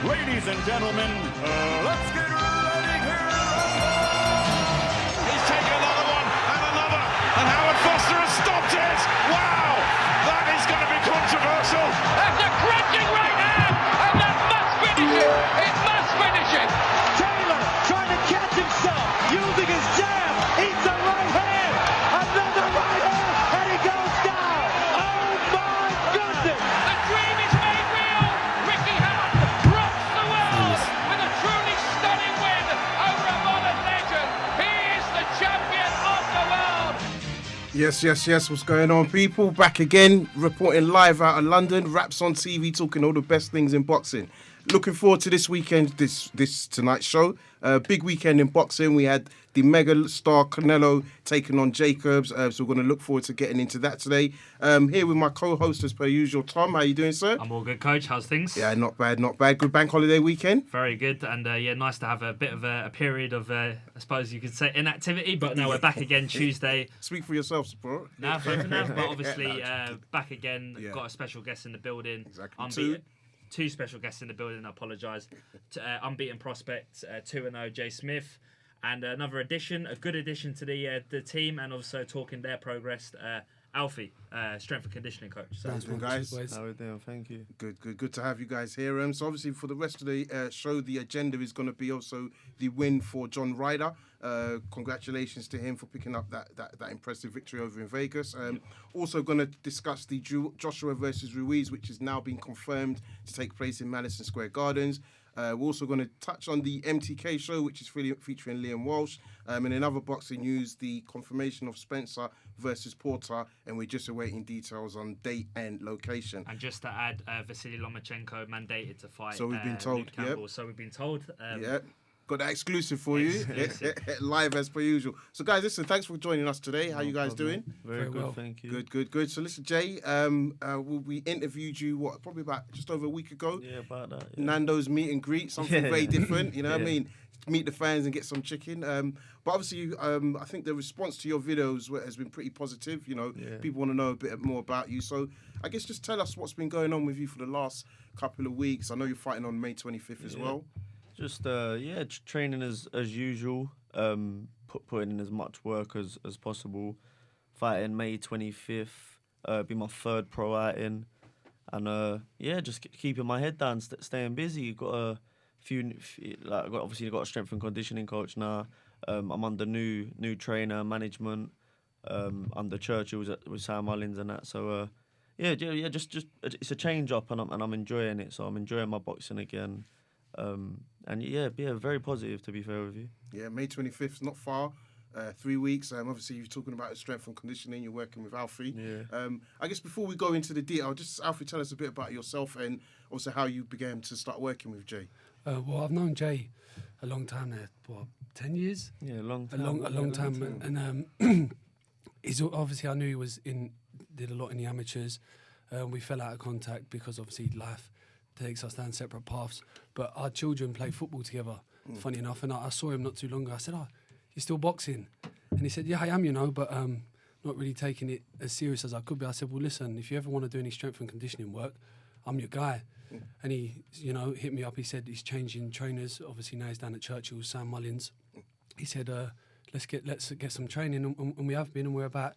Ladies and gentlemen, let's get ready to He's taken another one and another, and Howard Foster has stopped it. Wow, that is going to be controversial. That's a crunching right hand, and that must finish it. It must finish it. Taylor trying to catch himself, using his jab, eats a right hand, another right hand, and he goes down. Oh my goodness! The dream is made real. Ricky Hatton rocks the world with a truly stunning win over a modern legend. He is the champion of the world. Yes. What's going on, people? Back again, reporting live out of London. Raps on TV, talking all the best things in boxing. Looking forward to this weekend, this tonight's show. Big weekend in boxing. We had the mega star Canelo taking on Jacobs. So we're going to look forward to getting into that today. Here with my co-host as per usual, Tom. How you doing, sir? I'm all good, Coach. How's things? Yeah, not bad. Good bank holiday weekend. Very good, and nice to have a bit of a period of, I suppose you could say, inactivity. But now we're back again Tuesday. Speak for yourself, support. Now, but obviously back again. Yeah. Got a special guest in the building. Exactly. Two special guests in the building. I apologise. Unbeaten prospect 2-0 Jay Smith, and another addition, a good addition to the team, and also talking their progress. Alfie, strength and conditioning coach. So, guys. How are we doing? Thank you. Good to have you guys here. So obviously for the rest of the show, the agenda is going to be also the win for John Ryder. Congratulations to him for picking up that impressive victory over in Vegas. Also going to discuss the Joshua versus Ruiz, which has now been confirmed to take place in Madison Square Gardens. We're also going to touch on the MTK show, which is featuring Liam Walsh. And in other boxing news, the confirmation of Spencer versus Porter, and we're just awaiting details on date and location. And just to add, Vasily Lomachenko mandated to fight. So we've been told. Luke Campbell. So we've been told. Got that exclusive for you, live as per usual. So, guys, listen, thanks for joining us today. How you guys doing? Very good, thank you. Good. So, listen, Jay, we interviewed you, probably about just over a week ago? Yeah, about that. Yeah. Nando's meet and greet, something very different, you know what I mean? Meet the fans and get some chicken. But obviously, I think the response to your videos has been pretty positive. You know, people want to know a bit more about you. So, I guess just tell us what's been going on with you for the last couple of weeks. I know you're fighting on May 25th as well. Just training as usual. Putting in as much work as possible. Fighting May 25th. Be my third pro outing, and just keeping my head down, staying busy. Got a few. Obviously got a strength and conditioning coach now. I'm under new trainer management. Under Churchill with Sam Mullins and that. So just it's a change up, and I'm enjoying it. So I'm enjoying my boxing again. Very positive, to be fair with you. Yeah, May 25th, not far. 3 weeks. Obviously, you're talking about strength and conditioning. You're working with Alfie. Yeah. I guess before we go into the detail, just Alfie, tell us a bit about yourself and also how you began to start working with Jay. Well, I've known Jay a long time now. 10 years? Yeah, a long time. A long time. And he's obviously, I knew he did a lot in the amateurs. We fell out of contact because obviously life takes us down separate paths, but our children play football together, funny enough, and I saw him not too long ago. I said, you're still boxing? And he said, yeah, I am, but not really taking it as serious as I could be. I said, well, listen, if you ever want to do any strength and conditioning work, I'm your guy. And he, hit me up. He said he's changing trainers. Obviously now he's down at Churchill, Sam Mullins. He said, let's get some training, and we have been, and we're about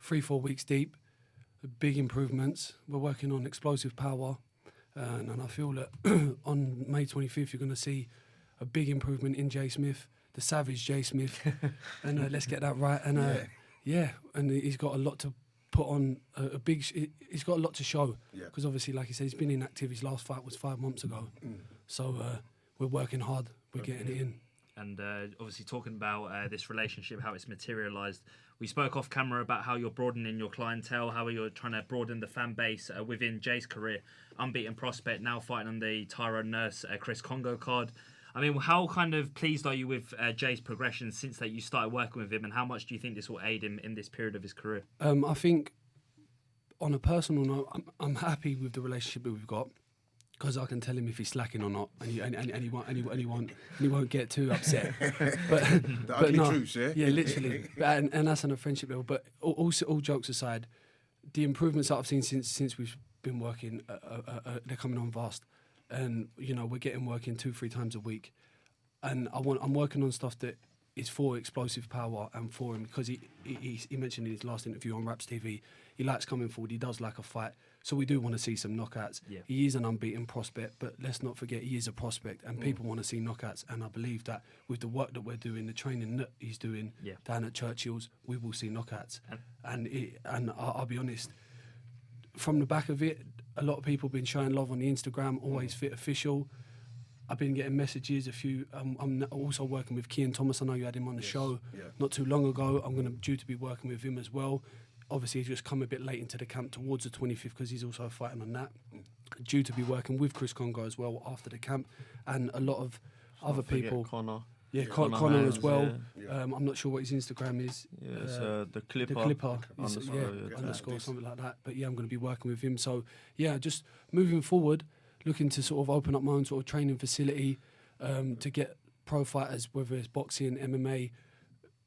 3-4 weeks deep. Big improvements. We're working on explosive power. And I feel that on May 25th, you're going to see a big improvement in Jay Smith, the savage Jay Smith. And let's get that right. And and he's got a lot to put on, he's got a lot to show. Because obviously, like he said, he's been inactive. His last fight was 5 months ago. So we're working hard. We're getting it in. And obviously talking about this relationship, how it's materialised. We spoke off camera about how you're broadening your clientele, how you're trying to broaden the fan base within Jay's career. Unbeaten prospect, now fighting on the Tyrone Nurse Chris Congo card. I mean, how kind of pleased are you with Jay's progression since that you started working with him, and how much do you think this will aid him in this period of his career? I think, on a personal note, I'm happy with the relationship that we've got. Because I can tell him if he's slacking or not, and he won't get too upset. But no, truth, yeah, literally, and that's on a friendship level. But all jokes aside, the improvements that I've seen since we've been working, they're coming on vast. and we're getting working 2-3 times a week, and I'm working on stuff that is for explosive power and for him, because he mentioned in his last interview on Raps TV, he likes coming forward, he does like a fight, so we do want to see some knockouts. Yeah. He is an unbeaten prospect, but let's not forget he is a prospect, and people want to see knockouts, and I believe that with the work that we're doing, the training that he's doing down at Churchill's, we will see knockouts. And I'll be honest, from the back of it, a lot of people have been showing love on the Instagram, Always Fit Official. I've been getting messages. I'm also working with Kian Thomas. I know you had him on the show not too long ago. I'm due to be working with him as well. Obviously, he's just come a bit late into the camp towards the 25th because he's also fighting on that. Due to be working with Chris Congo as well after the camp, and a lot of other people. Connor. Yeah, Connor Haynes, as well. Yeah. I'm not sure what his Instagram is. Yeah, it's the Clipper. The Clipper. Underscore, Something like that. But yeah, I'm going to be working with him. So yeah, just moving forward, looking to sort of open up my own sort of training facility to get pro fighters, whether it's boxing, MMA,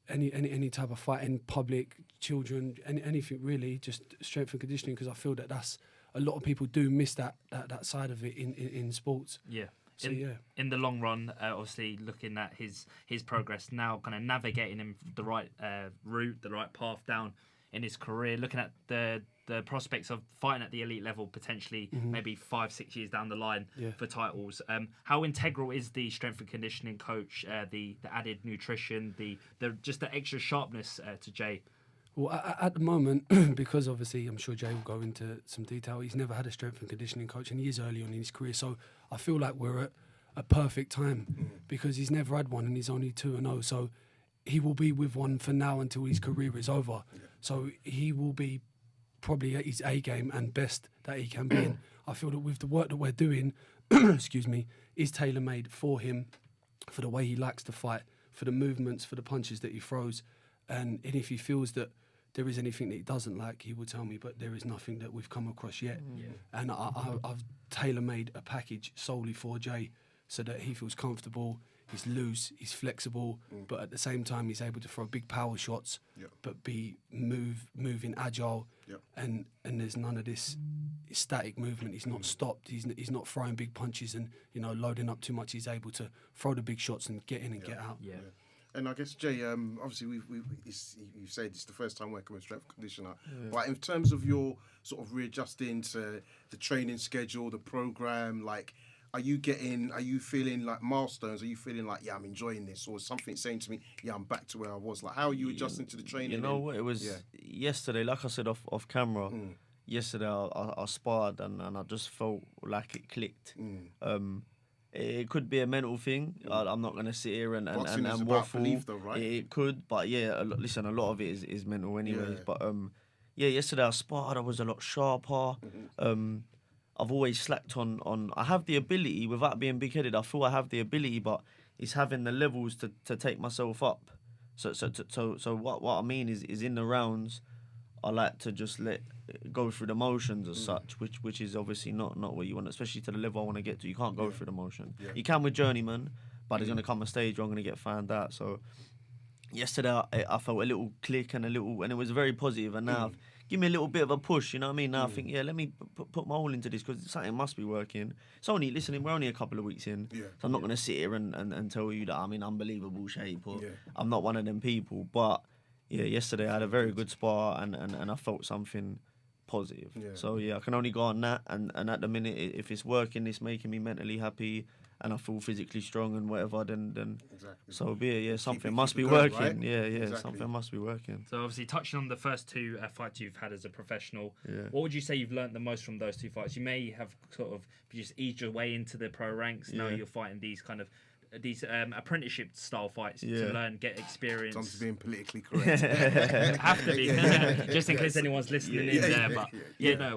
any type of fight in public, children, anything really, just strength and conditioning, because I feel that that's a lot of people do miss that side of it in sports. Yeah. So, in the long run, obviously looking at his progress now, kind of navigating him the right route, the right path down in his career, looking at the prospects of fighting at the elite level, potentially maybe 5-6 years down the line for titles. How integral is the strength and conditioning coach, the added nutrition, the just the extra sharpness to Jay? Well, at the moment, because obviously I'm sure Jay will go into some detail, he's never had a strength and conditioning coach, and he is early on in his career. So I feel like we're at a perfect time because he's never had one and he's only 2-0. So he will be with one for now until his career is over. So he will be probably at his A game and best that he can be in. I feel that with the work that we're doing, excuse me, is tailor-made for him, for the way he likes to fight, for the movements, for the punches that he throws. And if he feels that there is anything that he doesn't like, he will tell me, but there is nothing that we've come across yet. And I've tailor-made a package solely for Jay so that he feels comfortable, he's loose, he's flexible, but at the same time he's able to throw big power shots, but be moving agile, and there's none of this static movement. He's not stopped, he's not throwing big punches and loading up too much. He's able to throw the big shots and get in and get out. And I guess, Jay, obviously you said it's the first time working with a strength conditioner, but in terms of your sort of readjusting to the training schedule, the program, like, are you feeling like milestones? Are you feeling like, I'm enjoying this? Or is something saying to me, I'm back to where I was? Like, how are you adjusting to the training? You know what, it was yesterday, like I said off camera, yesterday I sparred and I just felt like it clicked. It could be a mental thing. I'm not going to sit here and waffle. Belief though, right? It could, but listen, a lot of it is mental anyways. But yesterday I sparred, I was a lot sharper. I've always slacked on. I have the ability, without being big-headed, I feel I have the ability, but it's having the levels to take myself up. So what I mean is in the rounds, I like to just go through the motions as such, which is obviously not what you want, especially to the level I want to get to. You can't go through the motion. You can with journeyman, but there's going to come a stage where I'm going to get found out. So yesterday I felt a little click and it was very positive. And now give me a little bit of a push, you know what I mean? Now I think, let me put my all into this because something must be working. It's only, we're only a couple of weeks in, so I'm not going to sit here and tell you that I'm in unbelievable shape or I'm not one of them people. But yesterday I had a very good spar and I felt something positive. So I can only go on that, and at the minute, if it's working, it's making me mentally happy and I feel physically strong and whatever, then so be it. Something must be working. Right? Something must be working. So obviously touching on the first two fights you've had as a professional, what would you say you've learnt the most from those two fights? You may have sort of just eased your way into the pro ranks. Now you're fighting these kind of apprenticeship style fights to learn, get experience. Tom's being politically correct. Have to be, just in case anyone's listening in there. But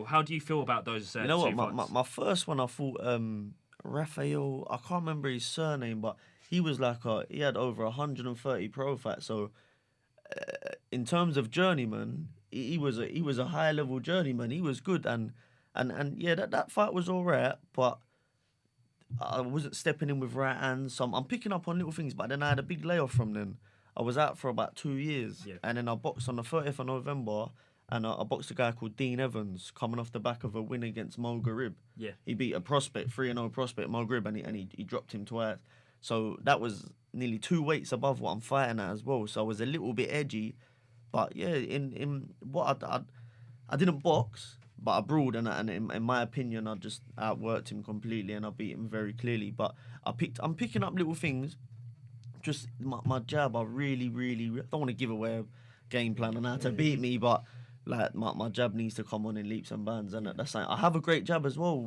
how do you feel about those? You know two what? fights? My first one, I thought Raphael. I can't remember his surname, but he was he had over 130 pro fights. So in terms of journeyman, he was a high level journeyman. He was good, and that fight was alright, but I wasn't stepping in with right hands. So I'm picking up on little things, but then I had a big layoff from then. I was out for about 2 years, and then I boxed on the 30th of November, and I boxed a guy called Dean Evans coming off the back of a win against Mo Garib. Yeah. He beat a prospect, 3-0 prospect, Mo Garib, and he dropped him twice. So that was nearly 2 weights above what I'm fighting at as well. So I was a little bit edgy. But yeah, in what I didn't box, but I brawled, and in my opinion, I just outworked him completely, and I beat him very clearly. But I'm picking up little things. Just my jab, I really don't want to give away a game plan on how to beat me, but like my jab needs to come on in leaps and bounds, and that's like, I have a great jab as well.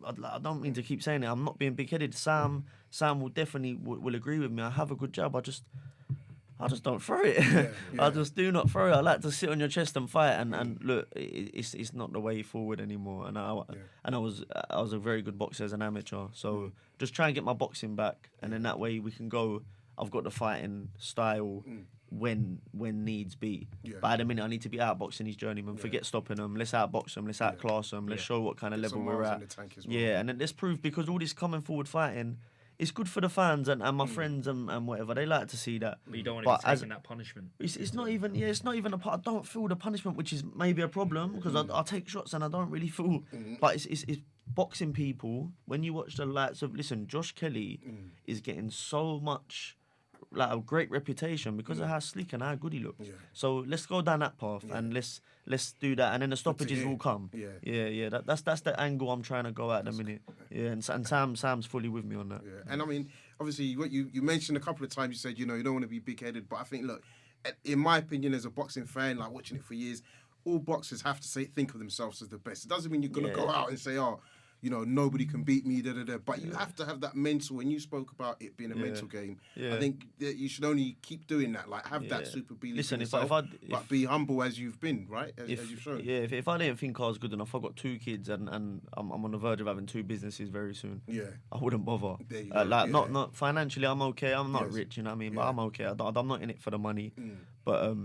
I don't mean to keep saying it. I'm not being big-headed. Sam will definitely will agree with me. I have a good jab. I just don't throw it. I just do not throw it. I like to sit on your chest and fight. And look, it's not the way forward anymore. And I was a very good boxer as an amateur. So just try and get my boxing back, and then that way we can go. I've got the fighting style when needs be. But at the minute, I need to be outboxing these journeymen. Forget stopping them. Let's outbox them. Let's outclass them. Let's show what kind of level we're at. Yeah, and then let's prove, because all this coming forward fighting, it's good for the fans and my friends and whatever. They like to see that. But you don't want to be taking that punishment. It's not even a part. I don't feel the punishment, which is maybe a problem, because I take shots and I don't really feel. But it's boxing people. When you watch the likes of, Josh Kelly is getting so much, like, a great reputation because of how sleek and how good he looks. So let's go down that path and let's do that, and then the stoppages will come. That's the angle I'm trying to go at the minute. And Sam's fully with me on that. And I mean, obviously, what you mentioned a couple of times, you said, you don't want to be big-headed, but I think, look, in my opinion, as a boxing fan, like watching it for years, all boxers have to think of themselves as the best. It doesn't mean you're gonna go out and say, nobody can beat me, But you have to have that mental, and you spoke about it being a mental game. I think that you should only keep doing that, like have that super belief in yourself, but be humble as you've been, right? As you've shown. Yeah, if I didn't think I was good enough, I've got 2 kids and I'm on the verge of having 2 businesses very soon. I wouldn't bother. Not financially, I'm okay. I'm not rich, you know what I mean? But I'm okay. I'm not in it for the money. But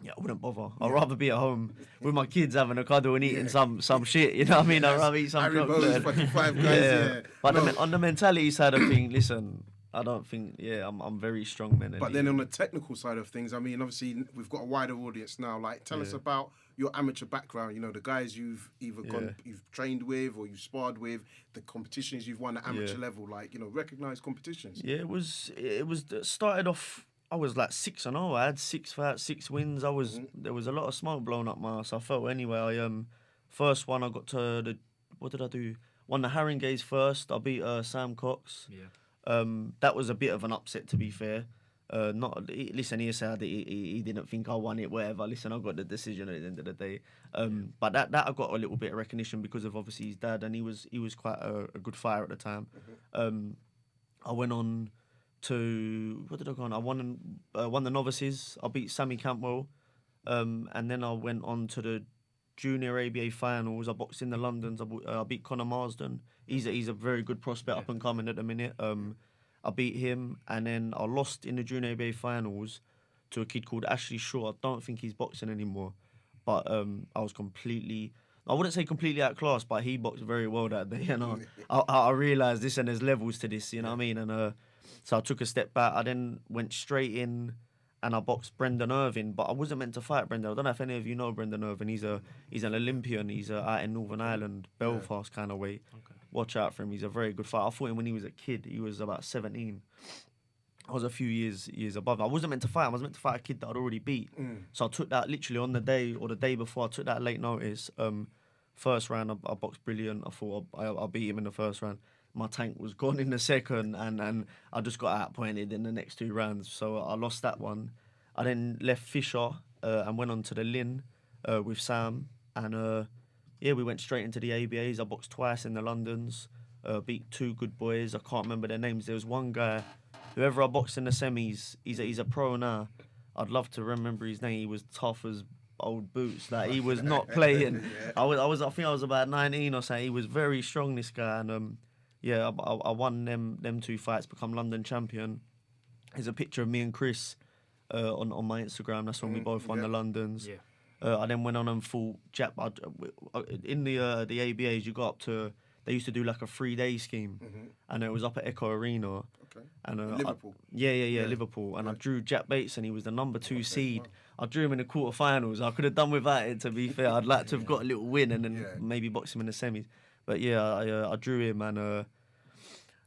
I wouldn't bother. I'd rather be at home with my kids having a cuddle and eating some shit, you know what I mean? I'd rather eat some chocolate. But on the mentality side of things, listen, I don't think, I'm very strong mentally. But then on the technical side of things, I mean, obviously, we've got a wider audience now. Like, tell us about your amateur background, the guys you've either you've trained with or you've sparred with, the competitions you've won at amateur level, like, recognised competitions. Yeah, it was started off. I was like 6-0. I had 6 fights, 6 wins. There was a lot of smoke blown up my ass. I felt anyway. First one I got to what did I do? Won the Haringays first. I beat Sam Cox. That was a bit of an upset, to be fair. Listen, he said he didn't think I won it, whatever. Listen, I got the decision at the end of the day. But that I got a little bit of recognition because of obviously his dad, and he was quite a good fighter at the time. I went on to, what did I go on? I won the novices. I beat Sammy Campbell, and then I went on to the junior ABA finals. I boxed in the Londons. I beat Conor Marsden. He's a very good prospect, up and coming at the minute. I beat him, and then I lost in the junior ABA finals to a kid called Ashley Shaw. I don't think he's boxing anymore, but I was completely. I wouldn't say completely outclassed, but he boxed very well that day, and I realised this, and there's levels to this, you know what I mean, and. So I took a step back. I then went straight in and I boxed Brendan Irving, but I wasn't meant to fight Brendan. I don't know if any of you know Brendan Irving. He's an Olympian. He's out in Northern Ireland, Belfast kind of way. Watch out for him. He's a very good fighter. I fought him when he was a kid. He was about 17. I was a few years above. I wasn't meant to fight him. I was meant to fight a kid that I'd already beat. So I took that literally on the day or the day before. I took that late notice. First round, I boxed brilliant. I thought I beat him in the first round. My tank was gone in the second, and I just got outpointed in the next 2 rounds. So I lost that one. I then left Fisher and went on to the Lynn with Sam. And we went straight into the ABAs. I boxed twice in the Londons, beat 2 good boys. I can't remember their names. There was one guy, whoever I boxed in the semis, he's a pro now. I'd love to remember his name. He was tough as old boots. Like, he was not playing. I think I was about 19 or something. He was very strong, this guy. And I won them 2 fights, become London champion. There's a picture of me and Chris on my Instagram. That's when we both won the Londons. I then went on and fought in the ABAs. You got up to they used to do like a 3-day scheme, and it was up at Echo Arena. Okay. And Liverpool. Yeah, Liverpool. And I drew Jack Bates, and he was the number 2 seed. Wow. I drew him in the quarterfinals. I could have done without it, to be fair. I'd like to have got a little win and then maybe box him in the semis. But yeah, I drew him, and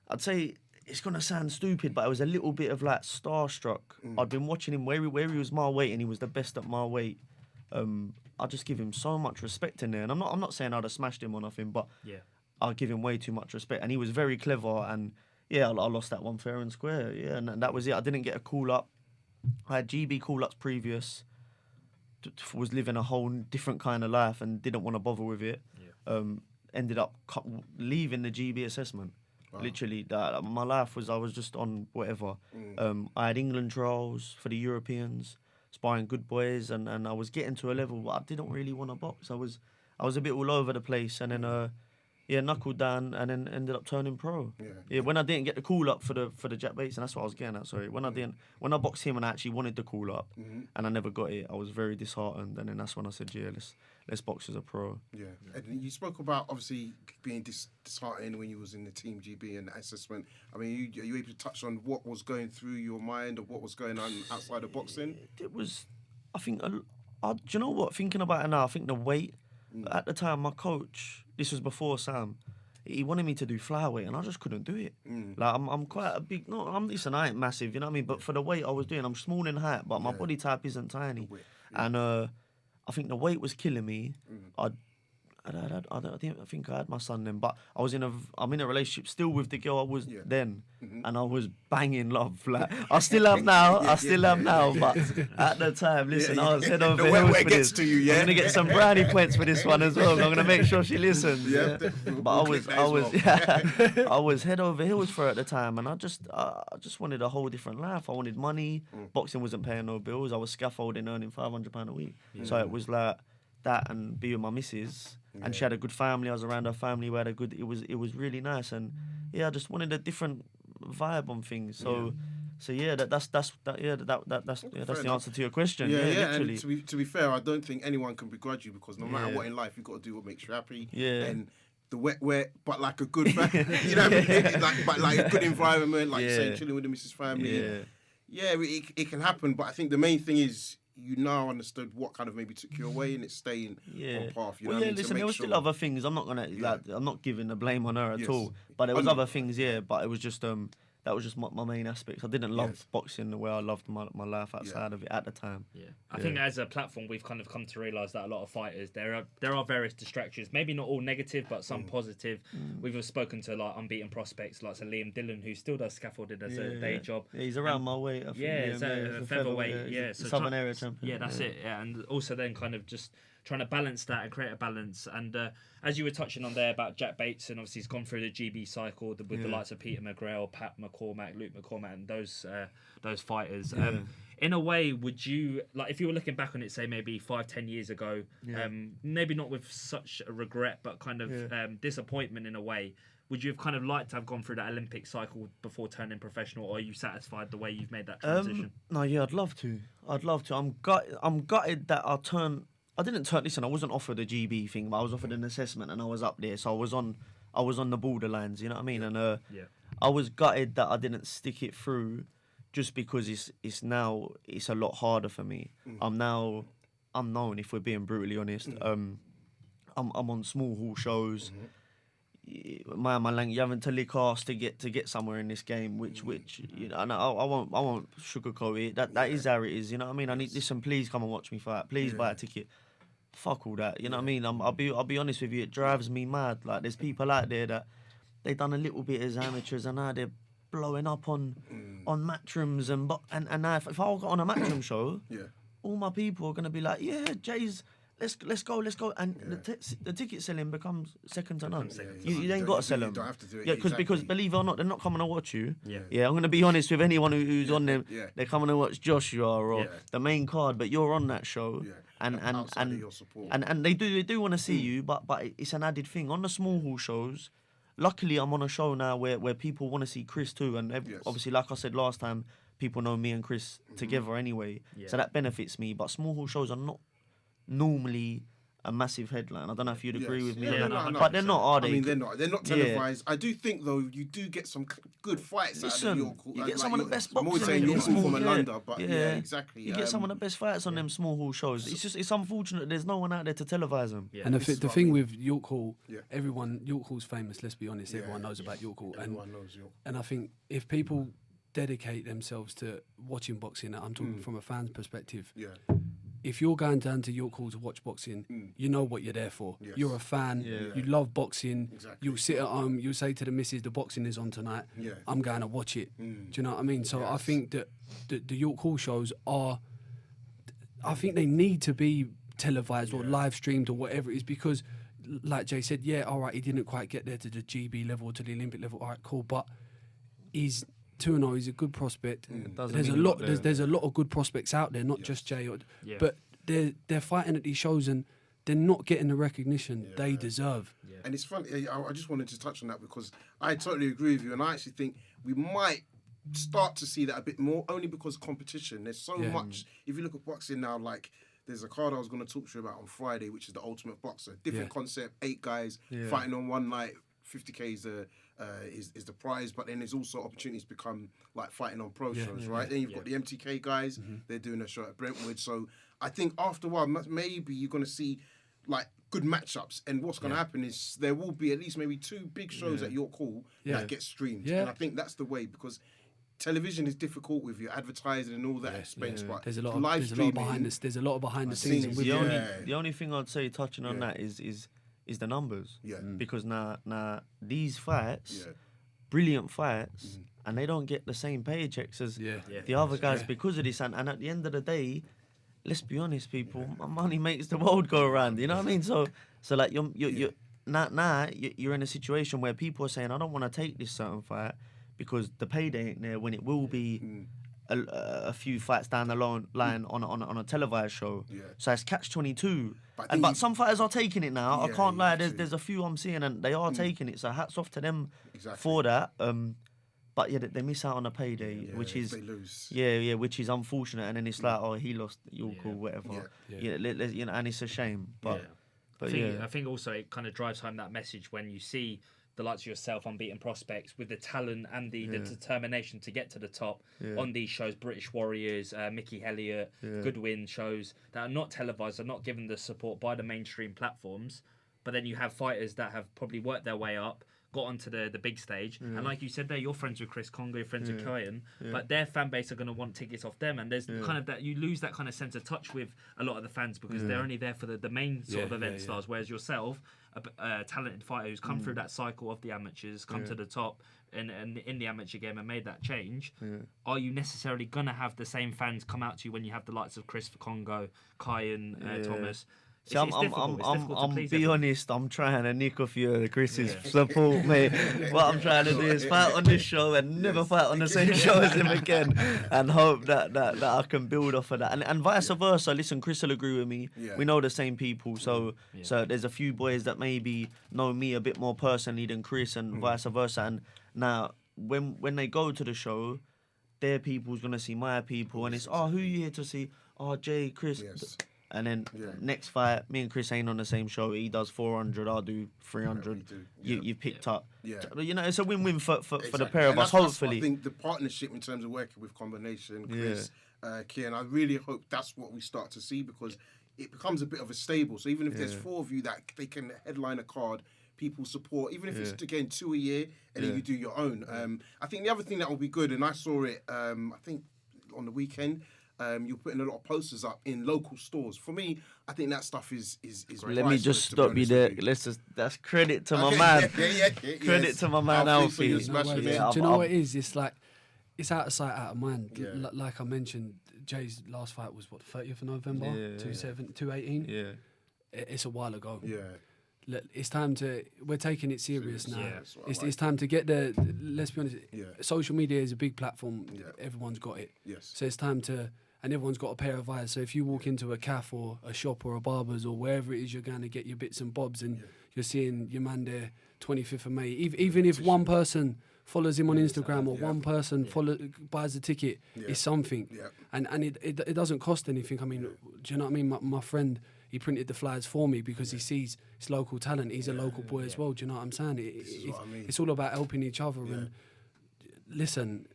I'd say it's gonna sound stupid, but I was a little bit of like starstruck. I'd been watching him where he was my weight, and he was the best at my weight. I just give him so much respect in there, and I'm not saying I'd have smashed him or nothing, but I give him way too much respect, and he was very clever. And I lost that one fair and square. Yeah, and that was it. I didn't get a call up. I had GB call ups previous. Was living a whole different kind of life and didn't want to bother with it. Ended up leaving the GB assessment. Wow. Literally, my life was, I was just on whatever. I had England trials for the Europeans, sparring good boys, and I was getting to a level where I didn't really want to box. I was a bit all over the place, and then knuckled down, and then ended up turning pro. When I didn't get the call up for the Jack Bates, and that's what I was getting at. Sorry, when I boxed him and I actually wanted the call up, and I never got it, I was very disheartened. And then that's when I said, let's box as a pro. Yeah, and you spoke about obviously being disheartened when you was in the Team GB and the assessment. I mean, are you able to touch on what was going through your mind or what was going on outside of boxing? It was, I think, do you know what? Thinking about it now, I think the weight. At the time, my coach, this was before Sam, he wanted me to do flyweight, and I just couldn't do it. Like I'm quite a big, I ain't massive, you know what I mean? But for the weight I was doing, I'm small in height, but my body type isn't tiny, and I think the weight was killing me. I think I had my son then, but I'm in a relationship still with the girl I was then, and I was banging love. Like I still am now, but at the time, listen, I was head over heels for this. I'm gonna get some brownie points for this one as well. I'm gonna make sure she listens. But I was head over heels for her at the time, and I just wanted a whole different life. I wanted money. Boxing wasn't paying no bills. I was scaffolding, earning £500 a week. So it was like that, and be with my missus. And she had a good family. I was around her family. We had a good. It was really nice, and I just wanted a different vibe on things. So that's the answer to your question. Literally. And to be fair, I don't think anyone can begrudge you, because no matter what in life, you've got to do what makes you happy. And the wet, but like a good, you know what I mean? But like a good environment, like saying chilling with the missus family. It can happen. But I think the main thing is, you now understood what kind of maybe took you away, and it's staying on path. You know what I mean? Listen, there was still other things. I'm not gonna I'm not giving the blame on her at all. But there was other things, but it was just that was just my main aspects. I didn't love boxing the way I loved my life outside of it at the time. I think as a platform, we've kind of come to realise that a lot of fighters, there are various distractions, maybe not all negative, but some positive. We've spoken to like unbeaten prospects like Liam Dillon, who still does scaffolding as a day job. He's around my weight. I think. It's a featherweight. So Southern area champion. That's it. And also then kind of just trying to balance that and create a balance. And as you were touching on there about Jack Bates, and obviously he's gone through the GB cycle with the likes of Peter McGrail, Pat McCormack, Luke McCormack, and those fighters. In a way, would you, like, if you were looking back on it, say maybe 5-10 years ago, maybe not with such a regret, but kind of disappointment in a way, would you have kind of liked to have gone through that Olympic cycle before turning professional, or are you satisfied the way you've made that transition? No, I'd love to. I'm gutted that I didn't turn. Listen, I wasn't offered a GB thing, but I was offered an assessment, and I was up there, so I was on the borderlines. You know what I mean? And I was gutted that I didn't stick it through, just because it's a lot harder for me. I'm known, if we're being brutally honest. I'm on small hall shows. My language, you having to lick arse to get somewhere in this game, which you know, and I won't sugarcoat it. That is how it is. You know what I mean? I need, listen, please come and watch me fight. Please buy a ticket. Fuck all that. You know what I mean? I'll be honest with you. It drives me mad. Like, there's people out there that they done a little bit as amateurs, and now they're blowing up on matchrooms and now if I got on a matchroom show, all my people are gonna be like, Jay's. Let's go, and the ticket selling becomes second to none. You ain't got to sell them. You don't have to do it. Because believe it or not, they're not coming to watch you. I'm going to be honest with anyone who's on them. They're coming to watch Joshua or the main card, but you're on that show, and they do want to see you, but it's an added thing on the small hall shows. Luckily, I'm on a show now where people want to see Chris too, and obviously, like I said last time, people know me and Chris together anyway, so that benefits me. But small hall shows are not normally a massive headline. I don't know if you'd agree with me Yeah, on that, no, but they're not, are they? I mean, they're not televised. I do think though you do get some good fights out of York. You get some of the best boxing. I'm always saying York from yeah. London, but yeah, exactly. You get some of the best fights on them small hall shows. It's unfortunate there's no one out there to televise them. Yeah. And the thing with York Hall, York Hall's famous. Let's be honest, everyone knows about York Hall. Everyone knows York. And I think if people dedicate themselves to watching boxing, I'm talking from a fan's perspective. Yeah. If you're going down to York Hall to watch boxing, you know what you're there for. Yes. You're a fan. You love boxing. Exactly. You'll sit at home. You'll say to the missus, "The boxing is on tonight. Yeah. I'm going to watch it." Do you know what I mean? So I think that the York Hall shows are. I think they need to be televised or live streamed or whatever it is because, like Jay said, all right, he didn't quite get there to the GB level or to the Olympic level. All right, cool, but he's 2-0. He's a good prospect. There's a lot. There's a lot of good prospects out there, not just Jay. But they're fighting at these shows and they're not getting the recognition they deserve. Yeah. And it's funny. I just wanted to touch on that because I totally agree with you, and I actually think we might start to see that a bit more, only because competition. There's so much. If you look at boxing now, like there's a card I was going to talk to you about on Friday, which is the Ultimate Boxer. Different concept. 8 guys fighting on one night. 50k is the prize, but then there's also opportunities to become like fighting on pro shows, right? Then you've got the MTK guys, they're doing a show at Brentwood. So I think after a while, maybe you're going to see like good matchups. And what's going to happen is there will be at least maybe 2 big shows at York Hall that get streamed. And I think that's the way because television is difficult with your advertising and all that expense, but there's a lot of behind the scenes. With the only thing I'd say touching on that is the numbers. Because now these fights, brilliant fights, and they don't get the same paychecks as the other guys because of this. And at the end of the day, let's be honest, people, money makes the world go around. You know what I mean? So like you're in a situation where people are saying, I don't want to take this certain fight because the payday ain't there when it will be. A few fights down the line on a televised show. So it's catch-22. But some fighters are taking it now. I can't lie. There's a few I'm seeing and they are taking it. So hats off to them for that. But they miss out on a payday, which is they lose. Which is unfortunate. And then it's like, oh, he lost York or whatever. And it's a shame. But I think also it kind of drives home that message when you see the likes of yourself, unbeaten prospects, with the talent and the determination to get to the top on these shows, British Warriors, Mickey Elliott, Goodwin shows that are not televised, are not given the support by the mainstream platforms. But then you have fighters that have probably worked their way up, got onto the big stage, and like you said there, you're friends with Chris Congo, you're friends with Kyan, but their fan base are going to want tickets off them, and there's kind of that, you lose that kind of sense of touch with a lot of the fans because they're only there for the main sort of event stars, whereas yourself, a talented fighter who's come through that cycle of the amateurs, come to the top and in the amateur game and made that change, are you necessarily going to have the same fans come out to you when you have the likes of Chris Congo, Kyan, Thomas? See, I'm be honest, I'm trying to nick off your Chris's support, mate. What I'm trying to do is fight on this show and never fight on the same show as him again, and hope that I can build off of that, and vice versa. Listen, Chris will agree with me. We know the same people, so there's a few boys that maybe know me a bit more personally than Chris, and vice versa. And now when they go to the show, their people's gonna see my people, and it's who you here to see? Jay, Chris. And then next fight, me and Chris ain't on the same show. He does 400, I'll do 300. You picked up. You know, it's a win-win for the pair of us, hopefully. I think the partnership in terms of working with Combo Nation, Chris, Kian, I really hope that's what we start to see because it becomes a bit of a stable. So even if there's 4 of you that they can headline a card, people support, even if it's, again, 2 a year, and then you do your own. I think the other thing that will be good, and I saw it, I think, on the weekend, you're putting a lot of posters up in local stores. For me, I think that stuff is Let me just stop you there. That's credit to my man. Credit to my man Alfie. Do you know what it is? It's like it's out of sight, out of mind. Like I mentioned, Jay's last fight was what, 30th of November, 2018. Yeah, it's a while ago. It's time to. We're taking it serious now. It's time to get the. Let's be honest. Social media is a big platform. Everyone's got it. So it's time to. And everyone's got a pair of eyes. So if you walk into a cafe or a shop or a barber's or wherever it is you're going to get your bits and bobs and you're seeing your man there 25th of May, even if one person follows him on Instagram or one person buys a ticket, it's something. And it doesn't cost anything. I mean, do you know what I mean? My friend he printed the flyers for me because he sees it's local talent. He's a local boy as well. Do you know what I'm saying? It's all about helping each other. And listen,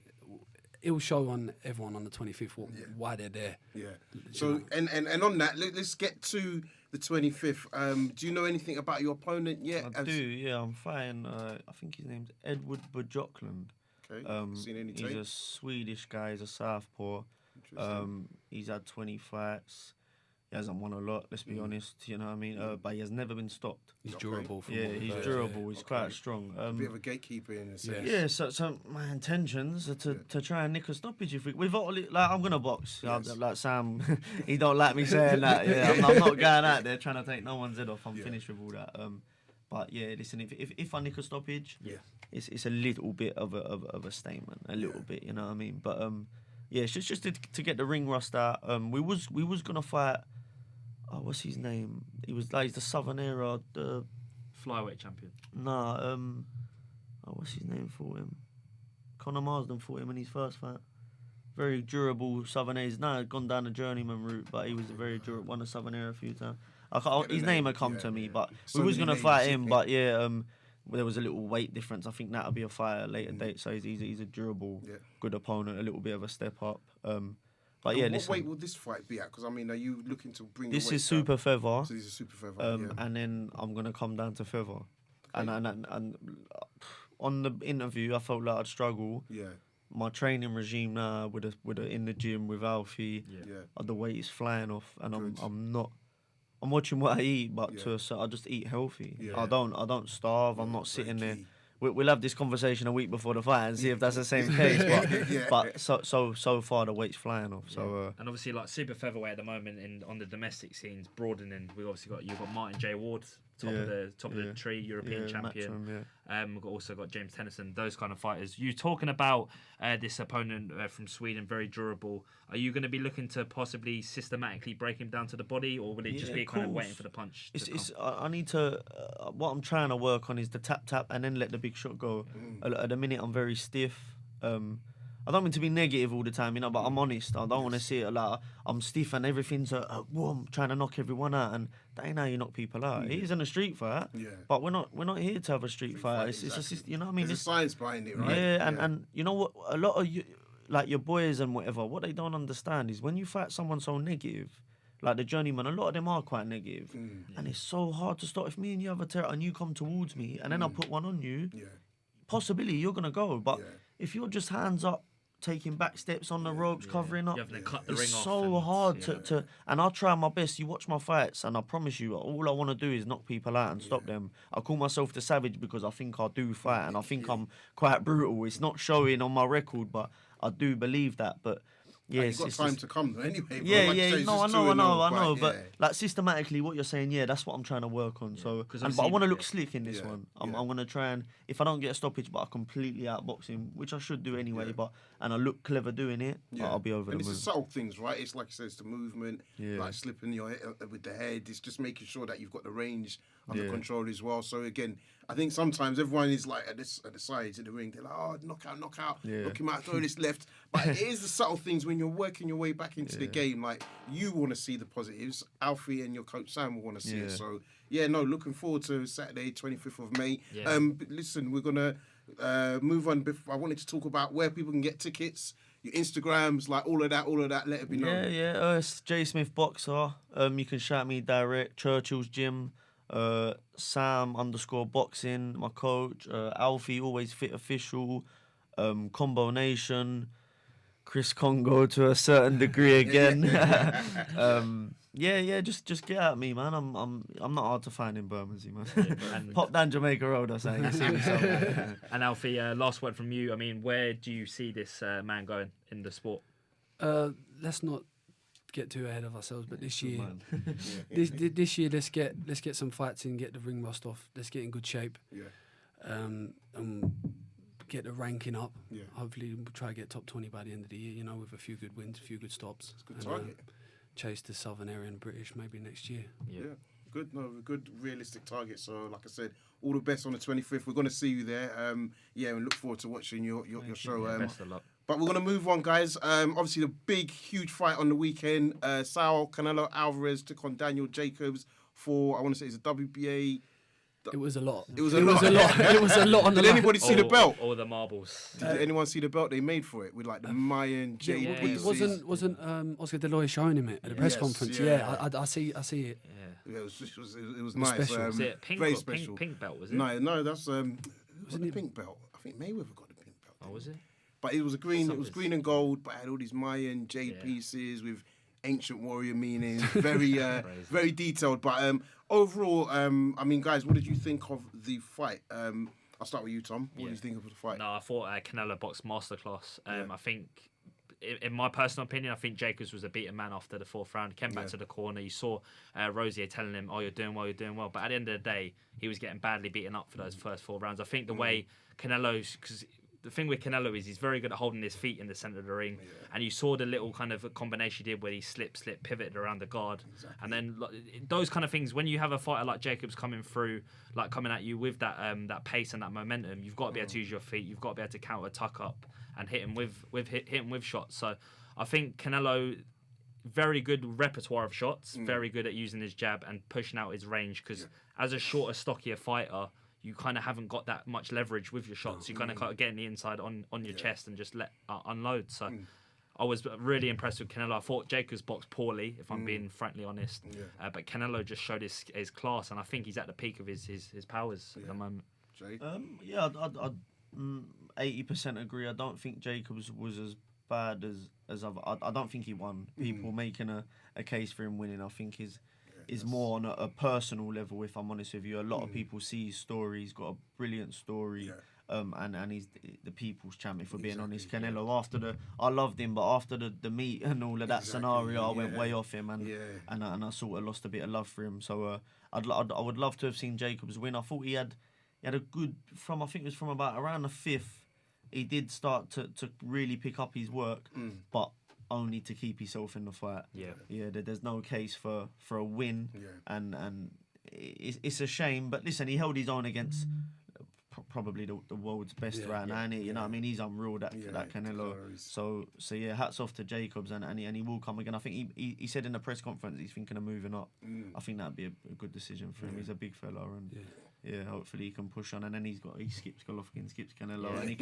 it will show on everyone on the 25th why they're there. Yeah. So and on that, let's get to the 25th. Do you know anything about your opponent yet? I do. Yeah, I'm fighting. I think his name's Edward Bajokland. Okay. Seen any tape? He's a Swedish guy. He's a southpaw. He's had 20 fights. He hasn't won a lot, let's be honest. You know what I mean? But he has never been stopped. He's durable. He's durable. He's quite strong. A bit of a gatekeeper in a sense. Yeah. So my intentions are to try and nick a stoppage. If we've got like I'm gonna box. Yes. Like Sam, he don't like me saying that. Yeah, I'm not going out there trying to take no one's head off. I'm finished with all that. But yeah, listen, if I nick a stoppage, it's a little bit of a statement, a little bit. You know what I mean? But yeah, it's just to get the ring rust out. We was gonna fight. Oh, what's his name? He's the Southern era, the flyweight champion. Nah, what's his name for him? Conor Marsden fought him in his first fight. Very durable Southern era. He's now gone down the journeyman route, but he was very durable. Won the Southern era a few times. His name had come to me, but So we was many gonna names, fight him, but there was a little weight difference. I think that'll be a fight at a later date. So he's a durable, good opponent. A little bit of a step up. But yeah, what weight will this fight be at? Because I mean, are you looking to bring? This the weight is super down? feather. So this is super feather. And then I'm gonna come down to feather. And on the interview, I felt like I'd struggle. Yeah. My training regime now with a in the gym with Alfie, the weight is flying off, and I'm not. I'm watching what I eat, but I just eat healthy. Yeah. I don't starve. I'm not sitting there. We'll have this conversation a week before the fight and see if that's the same case. But so far the weight's flying off. So and obviously like super featherweight at the moment on the domestic scenes broadening. We've obviously got Martin J. Ward, top of the tree, European champion. We've also got James Tennyson. Those kind of fighters. You talking about this opponent from Sweden, very durable. Are you going to be looking to possibly systematically break him down to the body, or will it just be kind of waiting for the punch? I need to. What I'm trying to work on is the tap and then let the big shot go. At the minute, I'm very stiff. I don't mean to be negative all the time, you know, but I'm honest. I don't want to see it like I'm stiff and everything's I'm trying to knock everyone out, and that ain't how you knock people out. It isn't a street fight, but we're not here to have a street fight. It's you know what I mean. There's a science behind it, right? Yeah, and you know what? A lot of you, like your boys and whatever, what they don't understand is when you fight someone so negative, like the journeyman, a lot of them are quite negative, and it's so hard to stop. If me and you have a terror and you come towards me, and then I put one on you, possibly you're gonna go. But if you're just hands up, taking back steps on the ropes, covering up, you have to cut the ring it's off so hard to. And I'll try my best. You watch my fights, and I promise you, all I want to do is knock people out and stop them. I call myself the Savage because I think I do fight, and I think I'm quite brutal. It's not showing on my record, but I do believe that. But yeah, you've got time to come though, anyway. Bro. Yeah, like I know. Right, but like systematically, what you're saying, that's what I'm trying to work on. So, but I want to look slick in this one. I'm going to try and if I don't get a stoppage, but I completely outbox him, which I should do anyway. And I look clever doing it, I'll be over the moon. And it's the subtle things, right? It's like you said, it's the movement, like slipping your head with the head. It's just making sure that you've got the range under control as well. So again, I think sometimes everyone is like at the sides of the ring. They're like, oh, knock out, knock him out, throw this left. But it is the subtle things when you're working your way back into the game. Like you want to see the positives. Alfie and your coach Sam will want to see it. So looking forward to Saturday, 25th of May. Listen, we're gonna move on. I wanted to talk about where people can get tickets. Your Instagrams, like all of that. Let it be known. It's J Smith Boxer. You can shout me direct. Churchill's Gym. Sam_boxing, my coach. Alfie, Always Fit Official. Combo Nation. Chris Congo to a certain degree again. Just get at me, man. I'm not hard to find in Bermondsey, man. Pop down Jamaica Road, I say. You see me somewhere. And Alfie, last word from you. I mean, where do you see this man going in the sport? Let's not get too ahead of ourselves, but this year, this year, let's get some fights in, get the ring rust off. Let's get in good shape. And get the ranking up. Hopefully, we'll try to get top 20 by the end of the year. You know, with a few good wins, a few good stops. It's a good target. Chase the Southern area and British maybe next year. Good realistic target. So like I said, all the best on the 25th. We're going to see you there. And look forward to watching your show. Best of luck. But we're going to move on, guys. Obviously, the big, huge fight on the weekend. Saul Canelo Alvarez took on Daniel Jacobs for, I want to say it's a WBA. It was a lot. It was a lot. It was a lot on the Did line. anybody see the belt? All the marbles. Did anyone see the belt they made for it with like the Mayan J yeah. pieces? Wasn't Oscar De La Hoya showing him it at the press Yes, conference? yeah. I see it. Yeah, it was nice. special. Was it pink very or special. pink belt? Was it? No, that's who got the pink belt. I think Mayweather got the pink belt. Oh, was it? But it was a green. It was Something's- green and gold, but it had all these Mayan jade Yeah. pieces with ancient warrior meanings. Very, very detailed. But overall, I mean, guys, what did you think of the fight? I'll start with you, Tom. What did you think of the fight? No, I thought Canelo boxed masterclass. I think, in my personal opinion, I think Jacobs was a beaten man after the fourth round. He came back to the corner. You saw Rosier telling him, "Oh, you're doing well, you're doing well." But at the end of the day, he was getting badly beaten up for those first 4 rounds. I think the way Canelo's, because the thing with Canelo is he's very good at holding his feet in the centre of the ring, and you saw the little kind of a combination he did where he slip, pivoted around the guard, and then those kind of things. When you have a fighter like Jacobs coming through, like coming at you with that that pace and that momentum, you've got to be able to use your feet. You've got to be able to counter tuck up and hit him with shots. So I think Canelo, very good repertoire of shots, very good at using his jab and pushing out his range. Because as a shorter, stockier fighter, you kind of haven't got that much leverage with your shots. You kind of get in the inside on your chest and just let unload. So I was really impressed with Canelo. I thought Jacobs boxed poorly, if I'm being frankly honest. But Canelo just showed his class, and I think he's at the peak of his powers at the moment. Jay? I'd 80% agree. I don't think Jacobs was as bad as other. I don't think he won. People making a case for him winning, I think is more on a personal level, if I'm honest with you. A lot of people see his story. He's got a brilliant story. And he's the people's champion, for being honest. Canelo, I loved him, but after the meet and all of that scenario, I went way off him, and I sort of lost a bit of love for him. So I would love to have seen Jacobs win. I thought he had a good, I think it was from about around the 5th, he did start to really pick up his work, but only to keep himself in the fight. There's no case for a win, and it's a shame. But listen, he held his own against probably the world's best right now, you know what I mean? He's unreal, that Canelo. So yeah, hats off to Jacobs, and he will come again. I think he said in the press conference he's thinking of moving up. I think that'd be a good decision for him. He's a big fella, and hopefully he can push on, and then he skips Golovkin, skips Canelo, and he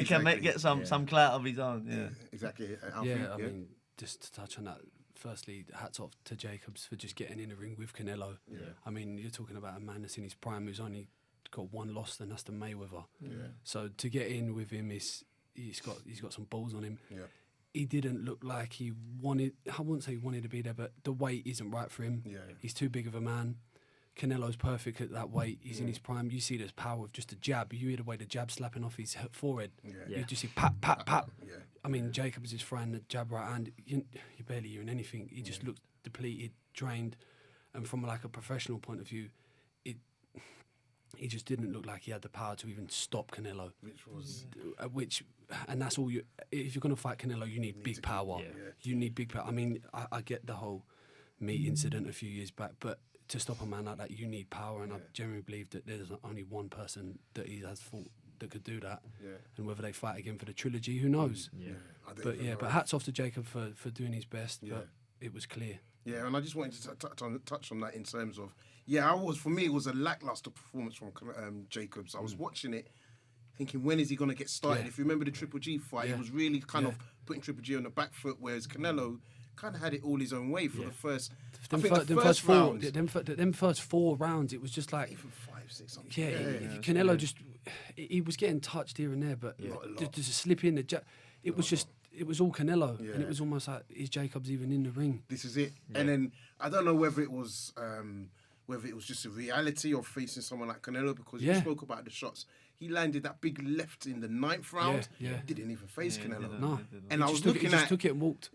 can get some clout of his own. Exactly. I mean, just to touch on that, firstly, hats off to Jacobs for just getting in the ring with Canelo. I mean, you're talking about a man that's in his prime who's only got one loss, and that's the Mayweather. So to get in with him, he's got some balls on him. He didn't look like he wanted. I wouldn't say he wanted to be there, but the weight isn't right for him. He's too big of a man. Canelo's perfect at that weight. He's in his prime. You see this power of just a jab. You hear the way the jab slapping off his forehead. You just see pap, pap, pap. I mean, Jacobs is throwing the jab right hand. You're barely hearing anything. He just looks depleted, drained. And from like a professional point of view, he just didn't look like he had the power to even stop Canelo. And that's all you. If you're going to fight Canelo, you need big power. You need big power. I mean, I get the whole meat incident a few years back, but to stop a man like that, you need power, and I genuinely believe that there's only one person that he has fought that could do that. And whether they fight again for the trilogy, who knows? But hats off to Jacob for doing his best. But it was clear. Yeah, and I just wanted to touch on that in terms of for me it was a lackluster performance from Jacobs. I was watching it, thinking, when is he going to get started? If you remember the Triple G fight, he was really kind of putting Triple G on the back foot, whereas Canelo kind of had it all his own way for the first. Them first 4 rounds, it was just like even 5, 6. Something. Canelo just he was getting touched here and there, but just a slip in the jab. It was all Canelo, and it was almost like, is Jacobs even in the ring? This is it. And then I don't know whether it was just a reality of facing someone like Canelo, because you spoke about the shots. He landed that big left in the 9th round. Didn't even face Canelo. No. And I was looking at... He just took it and walked.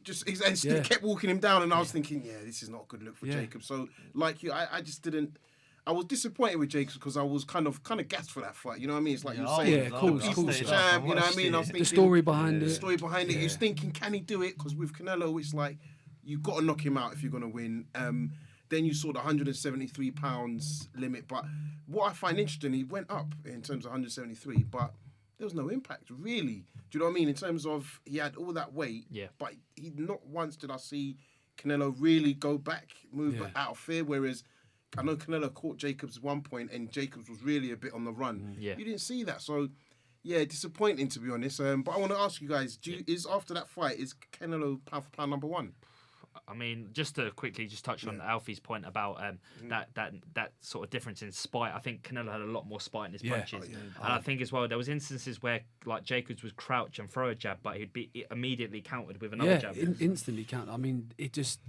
Kept walking him down, and I was thinking, this is not a good look for Jacob. So, like you, I just didn't... I was disappointed with Jacobs because I was kind of gassed for that fight. You know what I mean? It's like you were saying, cool. You know what I mean? I was thinking, the story behind it. The story behind it. You're thinking, can he do it? Because with Canelo, it's like, you've got to knock him out if you're going to win. Then you saw the 173 pounds limit. But what I find interesting, he went up in terms of 173, but there was no impact, really. Do you know what I mean? In terms of he had all that weight, Yeah. but he not once did I see Canelo really go back, move Yeah. out of fear. Whereas I know Canelo caught Jacobs at one point, and Jacobs was really a bit on the run. Yeah. You didn't see that, so yeah, disappointing to be honest. But I want to ask you guys: is after that fight, is Canelo pound for pound number one? I mean, just to quickly just touch on Alfie's point about that sort of difference in spite. I think Canelo had a lot more spite in his punches, and I think as well there was instances where like Jacobs would crouch and throw a jab, but he'd be immediately countered with another jab. Instantly counter. I mean, it just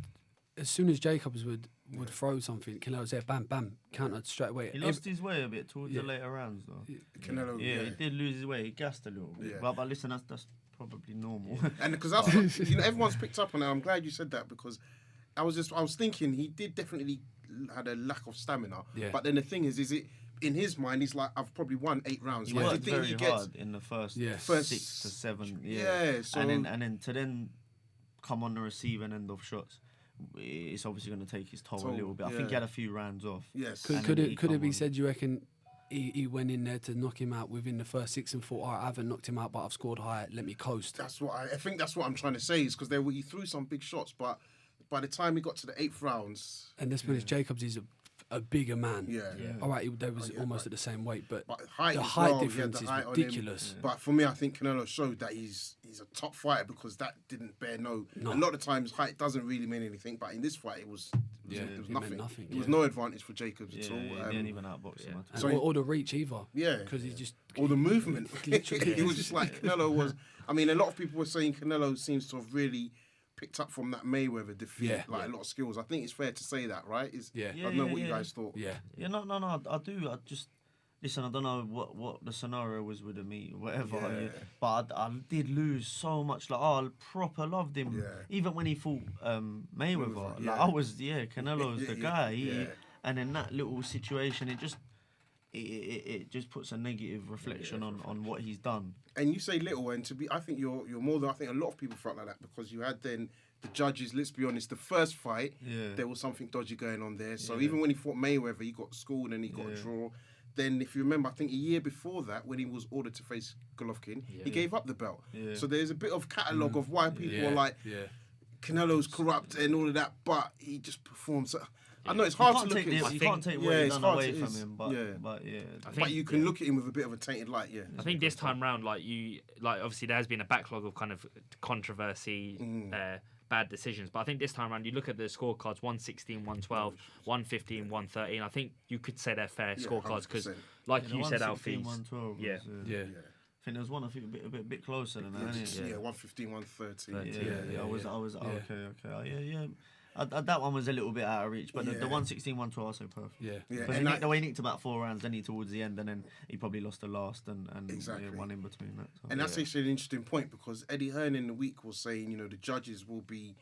as soon as Jacobs would throw something, Canelo would say bam, bam, countered straight away. He lost his way a bit towards the later rounds, though. Canelo, he did lose his way. He gassed a little bit. Yeah. But listen, that's probably normal. And because that's everyone's picked up on it. I'm glad you said that because I was thinking he did definitely had a lack of stamina. Yeah. But then the thing is it in his mind he's like I've probably won 8 rounds. He Like, do you worked think very he gets hard in the first First 6 to 7. Yeah, so and then to come on the receiving end of shots, it's obviously going to take his toll a little bit. I think he had a few rounds off. Yes. Could it be said? You reckon he went in there to knock him out within the first 6 and thought, all right, I haven't knocked him out, but I've scored high. Let me coast. That's what I think. That's what I'm trying to say is because he threw some big shots, but by the time he got to the 8th rounds, And let's be honest, Jacobs is a bigger man. Yeah. All right, they was almost at the same weight, but height the as height well, he had difference the is height on him. ridiculous. But for me, I think Canelo showed that he's a top fighter because that didn't bear no. A lot of times, height doesn't really mean anything, but in this fight, it was it nothing. meant nothing, There was no advantage for Jacobs at all. He didn't even outbox him. And or the reach either. Yeah. Because he just... Or the movement. Literally. It was just like Canelo was... I mean, a lot of people were saying Canelo seems to have really picked up from that Mayweather defeat, a lot of skills. I think it's fair to say that, right? I don't know what you guys thought. Yeah. Yeah, no, I do. I just... Listen, I don't know what the scenario was with the meet or whatever, but I did lose so much. Like, I proper loved him. Yeah. Even when he fought Mayweather. Like, I was, Canelo's the guy. And in that little situation, it just puts a negative reflection on what he's done. And you say little, and I think you're more than I think a lot of people felt like that because you had then the judges. Let's be honest, the first fight there was something dodgy going on there. So even when he fought Mayweather, he got schooled and he got a draw. Then, if you remember, I think a year before that, when he was ordered to face Golovkin, he gave up the belt. Yeah. So there's a bit of catalogue of why people are like, Canelo's corrupt and all of that, but he just performs. So, I know it's hard to look at him. You can't take what he's done away from him, but you can look at him with a bit of a tainted light. Yeah, I think this time round, obviously there has been a backlog of kind of controversy, bad decisions, but I think this time around, you look at the scorecards: 116, 112, 115, 113. I think you could say they're fair scorecards because, like you said, Alfie, 112 I think there was one a bit closer than that. 115, 113. I was okay. That one was a little bit out of reach, but the 116, 112 also perfect. Because the way he nicked about 4 rounds, then he towards the end, and then he probably lost the last and one in between that. So. And that's actually an interesting point because Eddie Hearn in the week was saying, the judges will be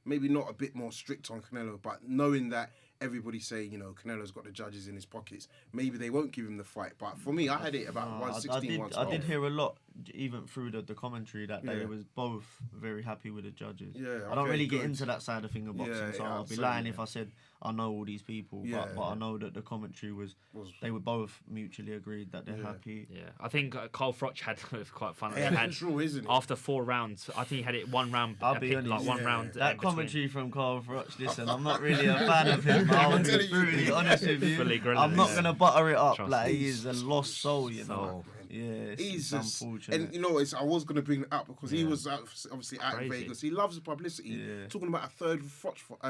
maybe not a bit more strict on Canelo, but knowing that everybody's saying, Canelo's got the judges in his pockets, maybe they won't give him the fight. But for me, I had it about 116, 112. I did hear a lot, even through the commentary, that they was both very happy with the judges. I don't really get into that side of thing of boxing, so I'll be lying if I said I know all these people, but I know that the commentary was they were both mutually agreed that they're happy. Yeah, I think Carl Froch had quite fun. He had control, isn't it? After 4 rounds, I think he had it 1 round. I'll be honest, one round. That commentary from Carl Froch, listen, I'm not really a fan of him. I'll be brutally honest with you. I'm not gonna butter it up. He is a lost soul, Yeah, he's unfortunate. and I was going to bring it up because he was obviously out in Vegas. He loves the publicity. Talking about a third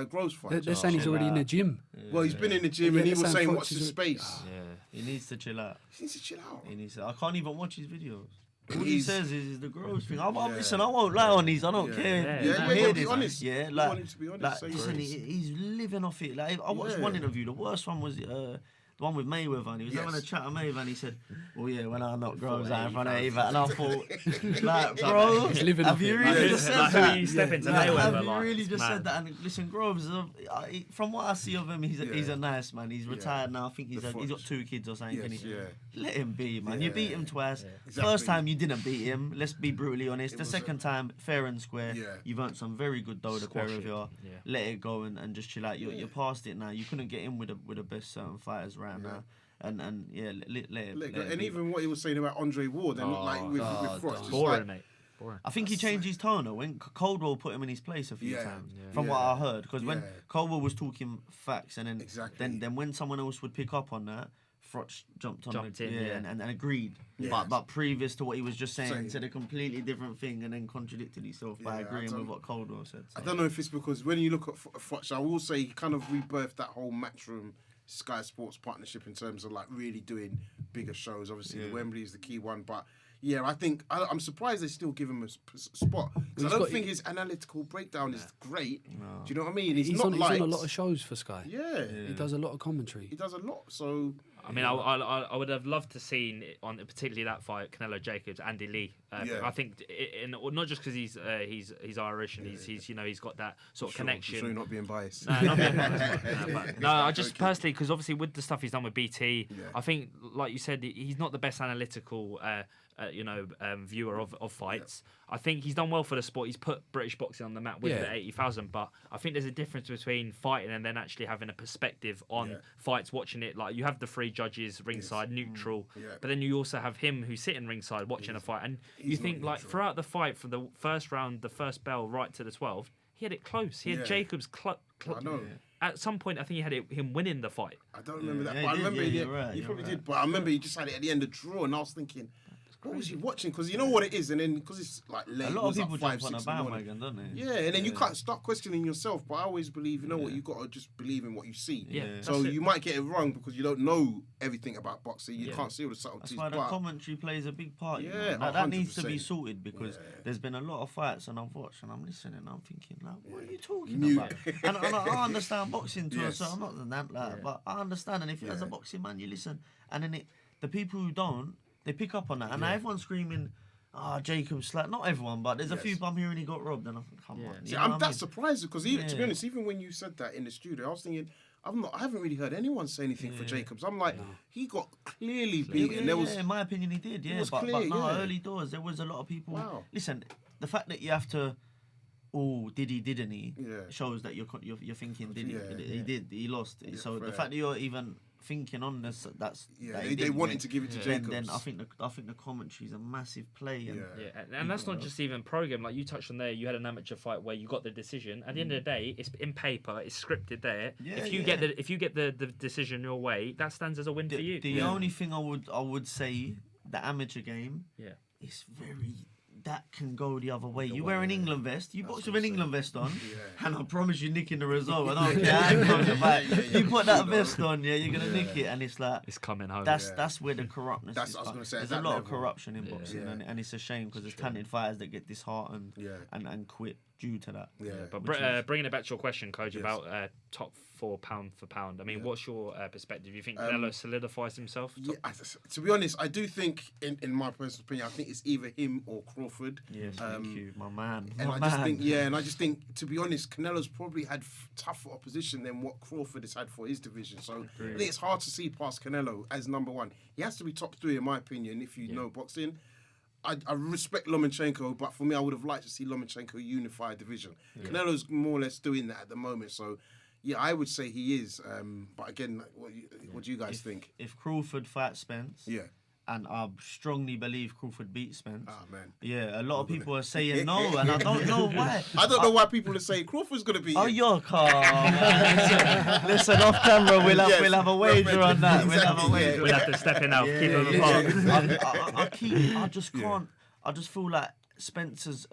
Groves fight. They're saying he's already in the gym. Well, he's been in the gym and he was saying, "Watch the space." He needs to chill out. He needs to chill out. I can't even watch his videos. All he says is the Groves thing. Listen, I won't lie on these. I don't care. You want to be honest. Yeah, want him to be honest. Listen, he's living off it. Like, I watched one interview. The worst one was the one with Mayweather, and he was having a chat with Mayweather, and he said, "Well, yeah, when I knocked Groves out in front of Eva," and I thought, like, bro, have you really just said that? You step into Mayweather, have you really just said that? And listen, Groves, from what I see of him, he's a nice man. He's retired now. I think he's got 2 kids or something. Let him be, man. You beat him twice. First time you didn't beat him. Let's be brutally honest. The second time, fair and square. You've earned some very good dough, the pair of you. Let it go and just chill out. You're past it now. You couldn't get in with the best certain fighters right now. And let it and even what he was saying about Andre Ward and with Frost, boring, mate. boring. I think he changed his tone though, when Coldwell put him in his place a few times, from what Yeah. I heard. Because when Yeah. Coldwell was talking facts, and then Exactly. then when someone else would pick up on that, Frotch jumped in, and agreed. Yeah. But previous to what he was just saying, Saying. said a completely different thing, and then contradicted himself by Yeah, I agreeing don't- with what Coldwell said. I So. don't know if it's because when you look at Frotch, I will say he kind of rebirthed that whole Matchroom Sky Sports partnership in terms of like really doing bigger shows. Obviously, the Wembley is the key one, but yeah, I think I'm surprised they still give him a spot because I don't think his analytical breakdown is great. Do you know what I mean? He's not on liked. a lot of shows for Sky. Yeah. He does a lot of commentary. He does a lot. So I mean, I would have loved to seen on particularly that fight Canelo Jacobs, Andy Lee. I think not just because he's Irish and he's got that sort of connection. I'm sure you're not being biased. Not being biased, no, I just personally, because obviously with the stuff he's done with BT, I think, like you said, he's not the best analytical, viewer of fights. I think he's done well for the sport. He's put British boxing on the map with the 80,000. But I think there's a difference between fighting and then actually having a perspective on fights, watching it. Like you have the three judges ringside, neutral, but then you also have him who's sitting ringside watching a fight, and you think like throughout the fight, from the first round, the first bell, right to the 12th, he had it close. He had Jacobs I know. At some point, I think he had him winning the fight. I don't remember that, Yeah, but I he did, remember you're right, he you're probably right. did. But I remember he just had it at the end of the draw, and I was thinking, what was he watching? Because you know what it is, and then because it's like late, A lot it of was people like 5, jump on 6 a in the morning. bandwagon, don't they? Yeah, and then you can't start questioning yourself. But I always believe, you know what, you got to just believe in what you see. Yeah. So That's it. you might get it wrong because you don't know everything about boxing. You can't see all the subtleties. That's why the but commentary plays a big part. Yeah, you know? That needs to be 100%. sorted because there's been a lot of fights and I've watched and I'm listening and I'm thinking, like, what are you talking Mute. about? and I understand boxing to a Yes. certain, I'm not that, but I understand. And if as a boxing man, you listen, and then the people who don't, they pick up on that, and now everyone's screaming. Jacobs slack. Not everyone, but there's a few. I'm hearing he got robbed, and I'm thinking, come on. See, you know I'm what I that mean? surprised because to be honest, even when you said that in the studio, I was thinking, I haven't really heard anyone say anything for Jacobs. I'm like, he got clearly beaten. There was, in my opinion, he did. Yeah, was but clear, no, yeah. early doors there was a lot of people. Wow. Listen, the fact that you have to, did he, didn't he? Yeah. Shows that you're thinking, did he? Yeah. He did. He lost. So the fair. fact that you're even thinking on this, that he they did, wanted to give it to Jacobs. Then I think the commentary is a massive play. And And that's not just even program. Like you touched on there, you had an amateur fight where you got the decision. At the end of the day, it's in paper, it's scripted there. If you get the decision your way, that stands as a win for you. The only thing I would say, the amateur game, is very. That can go the other way. You wear an England vest, you box with an England vest on, and I promise you nicking the result. I don't care how it comes about. You put that vest on, you're gonna nick it, and it's like It's coming home. that's where the corruptness is. I was gonna say, There's at a that lot of level. corruption in boxing, and it's a shame because there's talented fighters that get disheartened and quit due to that. But bringing it back to your question, Coach, about top 4 pound for pound. I mean, what's your perspective? You think Canelo solidifies himself? Yeah, to be honest, I do think, in my personal opinion, I think it's either him or Crawford. Yes, thank you, my man. And My I just think, to be honest, Canelo's probably had tougher opposition than what Crawford has had for his division. So I think it's hard to see past Canelo as number one. He has to be top 3, in my opinion, if you know boxing. I respect Lomachenko, but for me, I would have liked to see Lomachenko unify division. Canelo's more or less doing that at the moment. So, yeah, I would say he is. But again, what do you guys think? If Crawford fights Spence, Yeah. and I strongly believe Crawford beats Spence. Ah, man. Yeah, a lot of people are saying no, and I don't know why. I don't know why people are saying Crawford's going to beat Oh, him. you're calm. Listen, off camera, we'll have a wager on that. We'll have a wager. We'll have to step in now, keep them apart. I just can't. I just feel like Spencer's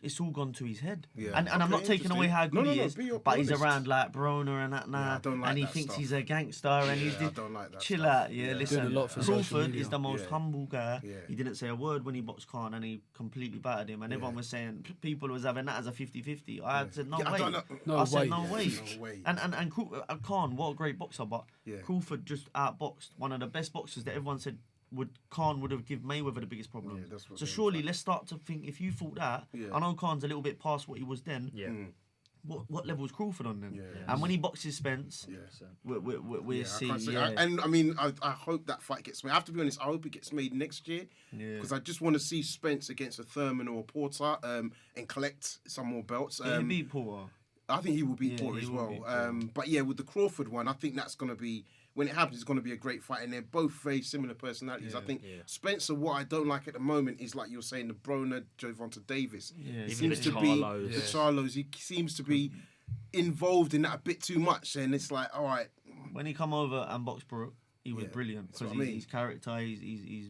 it's all gone to his head. Yeah. And I'm not taking away how good he is, be but he's honest. around like Broner and that now, Yeah, I don't like and he that thinks stuff. he's a gangster, and he's I don't like that chill stuff. out. Yeah, Yeah. listen, Doing a lot for social Crawford media. is the most Yeah. humble guy. Yeah. He didn't say a word when he boxed Khan, and he completely battered him. And everyone was saying people was having that as a 50-50. I said no Yeah, I way. don't know. No I said way. no Yeah, way. no way. And Khan, what a great boxer, but Yeah. Crawford just outboxed one of the best boxers that everyone said Khan would have given Mayweather the biggest problem. Yeah, that's what So they surely said. let's start to think, if you thought that, Yeah. I know Khan's a little bit past what he was then. Yeah. What level is Crawford on then? Yeah. And when he boxes Spence, Yeah. we'll I see. can't say- Yeah. and I mean, I hope that fight gets made. I have to be honest, I hope it gets made next year. Because I just want to see Spence against a Thurman or a Porter and collect some more belts. He beat Porter. I think he will beat Yeah, Porter he as will well. beat Porter. But yeah, with the Crawford one, I think that's going to be when it happens, it's going to be a great fight, and they're both very similar personalities. I think Yeah. Spencer, what I don't like at the moment is, like you were saying, the Broner, Gervonta Davis. Yeah. He Even seems the to be Charlos. the Charlos. He seems to be involved in that a bit too much, and it's like, all right, When he come over and boxed Brooke, he was Yeah, brilliant that's what because I mean. his character, his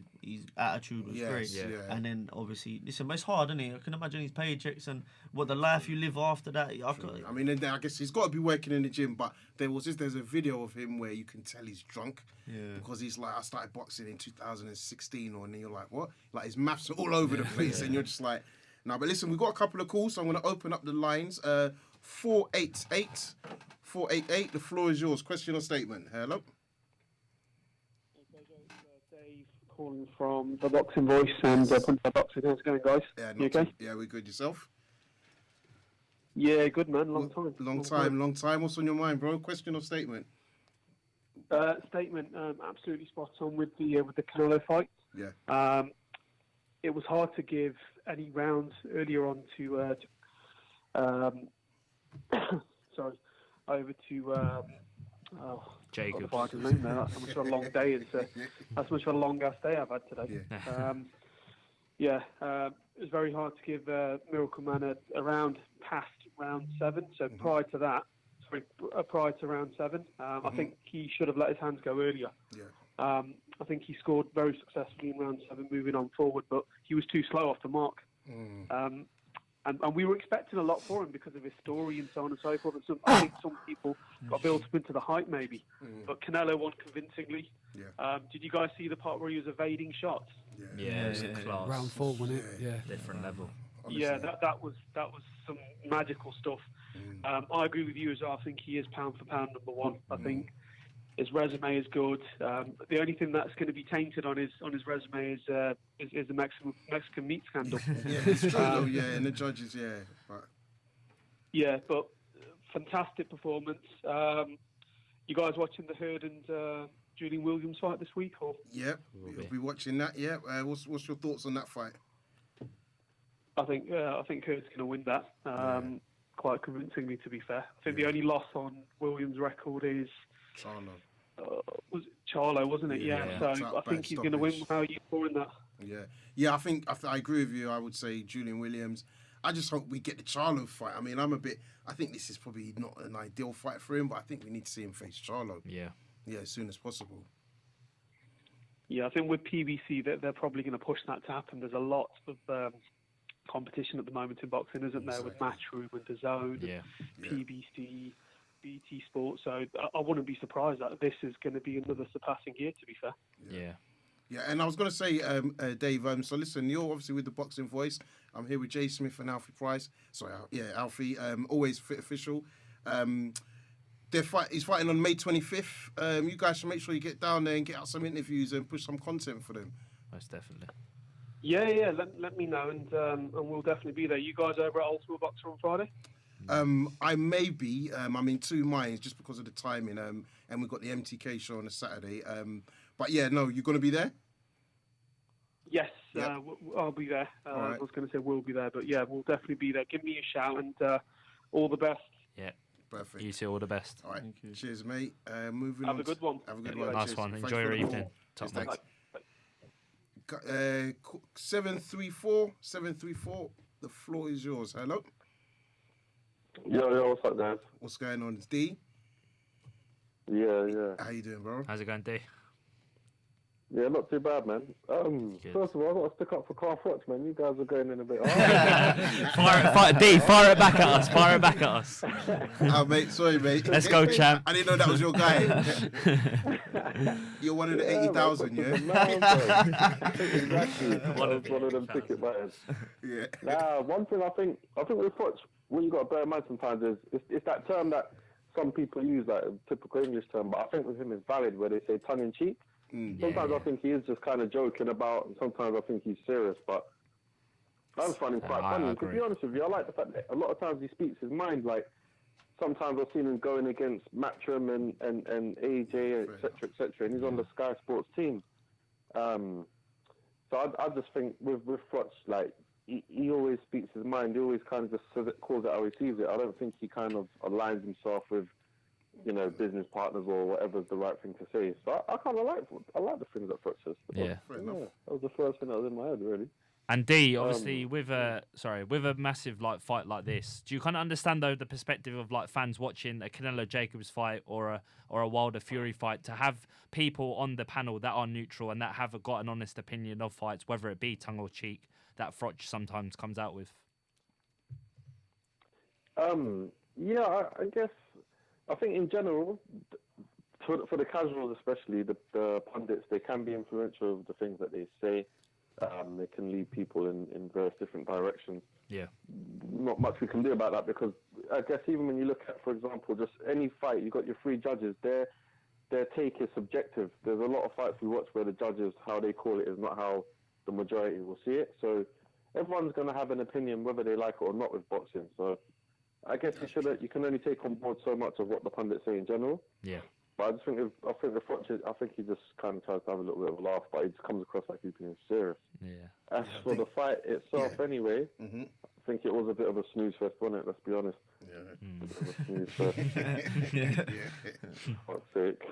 attitude was Yes, great. yeah. And then obviously, listen, but it's hard, isn't it? I can imagine his paychecks and what the life you live after that. I mean, and then I guess he's got to be working in the gym, but there's a video of him where you can tell he's drunk. Yeah. Because he's like, I started boxing in 2016, and then you're like, what? Like his maths are all over the place, and you're just like, no. But listen, we've got a couple of calls, so I'm going to open up the lines. 488. The floor is yours. Question or statement? Hello. Dave calling from the Boxing Voice and Punta Boxing. How's it going, guys? Yeah, You okay? We're good. Yourself? Yeah, good man. Long time. Long time. What's on your mind, bro? Question or statement? Statement. Absolutely spot on with the Canelo fight. Yeah. It was hard to give any rounds earlier on to sorry, over to Jacobs. That's how much of a long day that's much of a long ass day I've had today. Yeah. It was very hard to give Miracle Man a round past round 7. So prior to round 7, I think he should have let his hands go earlier. Yeah. I think he scored very successfully in round 7, moving on forward, but he was too slow off the mark. And we were expecting a lot for him because of his story and so on and so forth. And I think some people got built up into the hype maybe. But Canelo won convincingly. Yeah. Did you guys see the part where he was evading shots? Yeah, it was a class. Round 4, wasn't it? Yeah. Different level. Honestly. Yeah, that was some magical stuff. I agree with you as well. I think he is pound for pound number 1. I think his resume is good. The only thing that's going to be tainted on his resume is the Mexican meat scandal. Yeah, it's true though. Yeah, and the judges. Yeah. But... Yeah, but fantastic performance. You guys watching the Hurd and Julian Williams fight this week? Or? Yeah, we'll be watching that. Yeah. What's your thoughts on that fight? I think Hurd's going to win that quite convincingly. To be fair, I think the only loss on Williams' record is Charlo. Was it Charlo, wasn't it? Yeah. So I think he's going to win. How are you scoring that? Yeah. I agree with you. I would say Julian Williams. I just hope we get the Charlo fight. I mean, I think this is probably not an ideal fight for him, but I think we need to see him face Charlo. Yeah, as soon as possible. Yeah, I think with PBC, they're probably going to push that to happen. There's a lot of competition at the moment in boxing, isn't there? With Matchroom and DAZN, PBC, BT Sport. So I wouldn't be surprised that this is going to be another surpassing year, to be fair. Yeah, and I was going to say, Dave, so listen, you're obviously with the Boxing Voice. I'm here with Jay Smith and Alfie Price. Sorry, Alfie, always fit official. He's fighting on May 25th. You guys should make sure you get down there and get out some interviews and push some content for them. Most definitely. Yeah. Let me know, and we'll definitely be there. You guys over at Old School Boxer on Friday? I may be. I'm in two minds just because of the timing. And we've got the MTK show on a Saturday. But yeah, no, you're going to be there? Yes, I'll be there. Right. I was going to say we'll be there, but yeah, we'll definitely be there. Give me a shout, and all the best. Yeah. Perfect. You two all the best. All right. Cheers, mate. Moving on. Have a good one. Have a good Anyway. one. Nice Cheers. one. Thanks Enjoy for your the evening. call. Top man. Thanks. 734. The floor is yours. Hello. Yo, what's up, guys? What's going on? It's D. Yeah. How you doing, bro? How's it going, D? Yeah, not too bad, man. First of all, I've got to stick up for Carl Fox, man. You guys are going in a bit hard. Fire it back at us. Fire it back at us. Oh, mate, sorry, mate. Let's go, champ. I didn't know that was your guy. You're one of the 80,000, yeah? Exactly. One of them ticket buyers. Yeah. Nah, one thing I think with Fox, what you got to bear in mind sometimes is it's that term that some people use, like a typical English term, but I think with him it's valid where they say tongue in cheek. Sometimes I think he is just kind of joking about, and sometimes I think he's serious, but I just find him quite funny. To be honest with you, I like the fact that a lot of times he speaks his mind. Like, sometimes I've seen him going against Matchroom and AJ, etc., and he's on the Sky Sports team. So I just think with Fox, like, he always speaks his mind. He always kind of just calls it how he sees it. I don't think he kind of aligns himself with business partners or whatever's the right thing to say. So I kind of like the things that Froch says. Yeah. That was the first thing that was in my head, really. And D, obviously, with a massive fight like this, do you kind of understand though the perspective of fans watching a Canelo Jacobs fight or a Wilder Fury fight, to have people on the panel that are neutral and that have got an honest opinion of fights, whether it be tongue or cheek, that Froch sometimes comes out with? I guess I think in general, for the casuals especially, the pundits, they can be influential with the things that they say. They can lead people in various different directions. Yeah. Not much we can do about that, because I guess even when you look at, for example, just any fight, you've got your three judges. Their take is subjective. There's a lot of fights we watch where the judges, how they call it is not how the majority will see it. So everyone's going to have an opinion whether they like it or not with boxing. So I guess you can only take on board so much of what the pundits say in general. Yeah. But I think he just kind of tries to have a little bit of a laugh, but he just comes across like he's being serious. Yeah. As for the fight itself, anyway, I think it was a bit of a snooze fest, wasn't it? Let's be honest. Yeah. A bit of a snooze fest. For fuck's sake.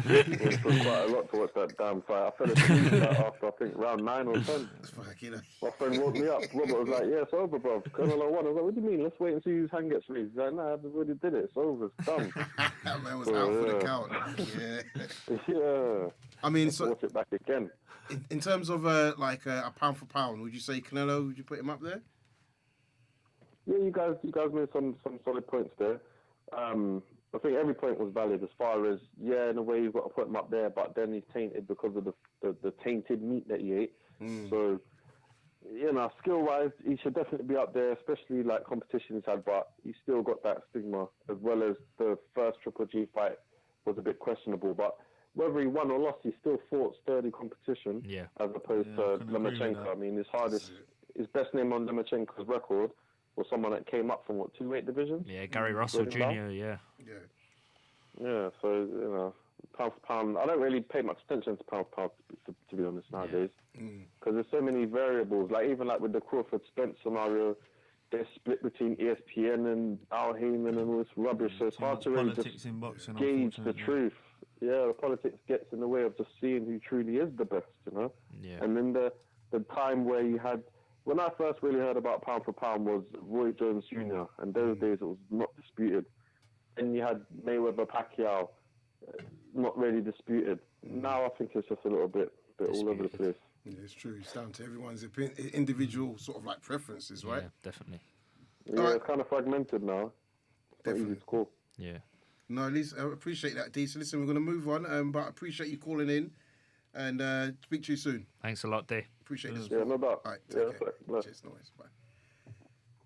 It went through quite a lot to watch that damn fight. I fell asleep after, I think, round 9 or 10. My friend woke me up. Robert was like, yeah, it's over, bro. Canelo won. I was like, what do you mean? Let's wait and see whose hand gets raised. He's like, nah, I've already did it. It's over. It's done. That man was out for the count. Yeah. I mean, so watch it back again. In terms of a pound for pound, would you say Canelo? Would you put him up there? Yeah, you guys made some solid points there. I think every point was valid as far as, in a way you've got to put him up there, but then he's tainted because of the tainted meat that he ate. So, skill-wise, he should definitely be up there, especially competition he's had, but he's still got that stigma, as well as the first Triple G fight was a bit questionable, but whether he won or lost, he still fought sturdy competition, as opposed to Lomachenko. I mean, his best name on Lomachenko's record was someone that came up from 2-weight division. Yeah, Gary Russell Jr. Yeah, so pound for pound, I don't really pay much attention to pound for pound, to be honest, nowadays, because there's so many variables. Even with the Crawford Spence scenario, they're split between ESPN and Al Heyman and all this rubbish. So it's hard to really just gauge the truth. Yeah, the politics gets in the way of just seeing who truly is the best, Yeah. And then the time where you had, when I first really heard about pound for pound was Roy Jones Jr. And those days it was not disputed. Then you had Mayweather Pacquiao, not really disputed. Now I think it's just a little bit all over the place. Yeah, it's true. It's down to everyone's individual sort of preferences, right? Yeah, definitely. Yeah, it's kind of fragmented now. Definitely. It's cool. Yeah. No, at least I appreciate that, D. So listen, we're going to move on, but I appreciate you calling in, and speak to you soon. Thanks a lot, D. Appreciate this. Yeah, no doubt. All right, take care. Cheers, no worries. Bye.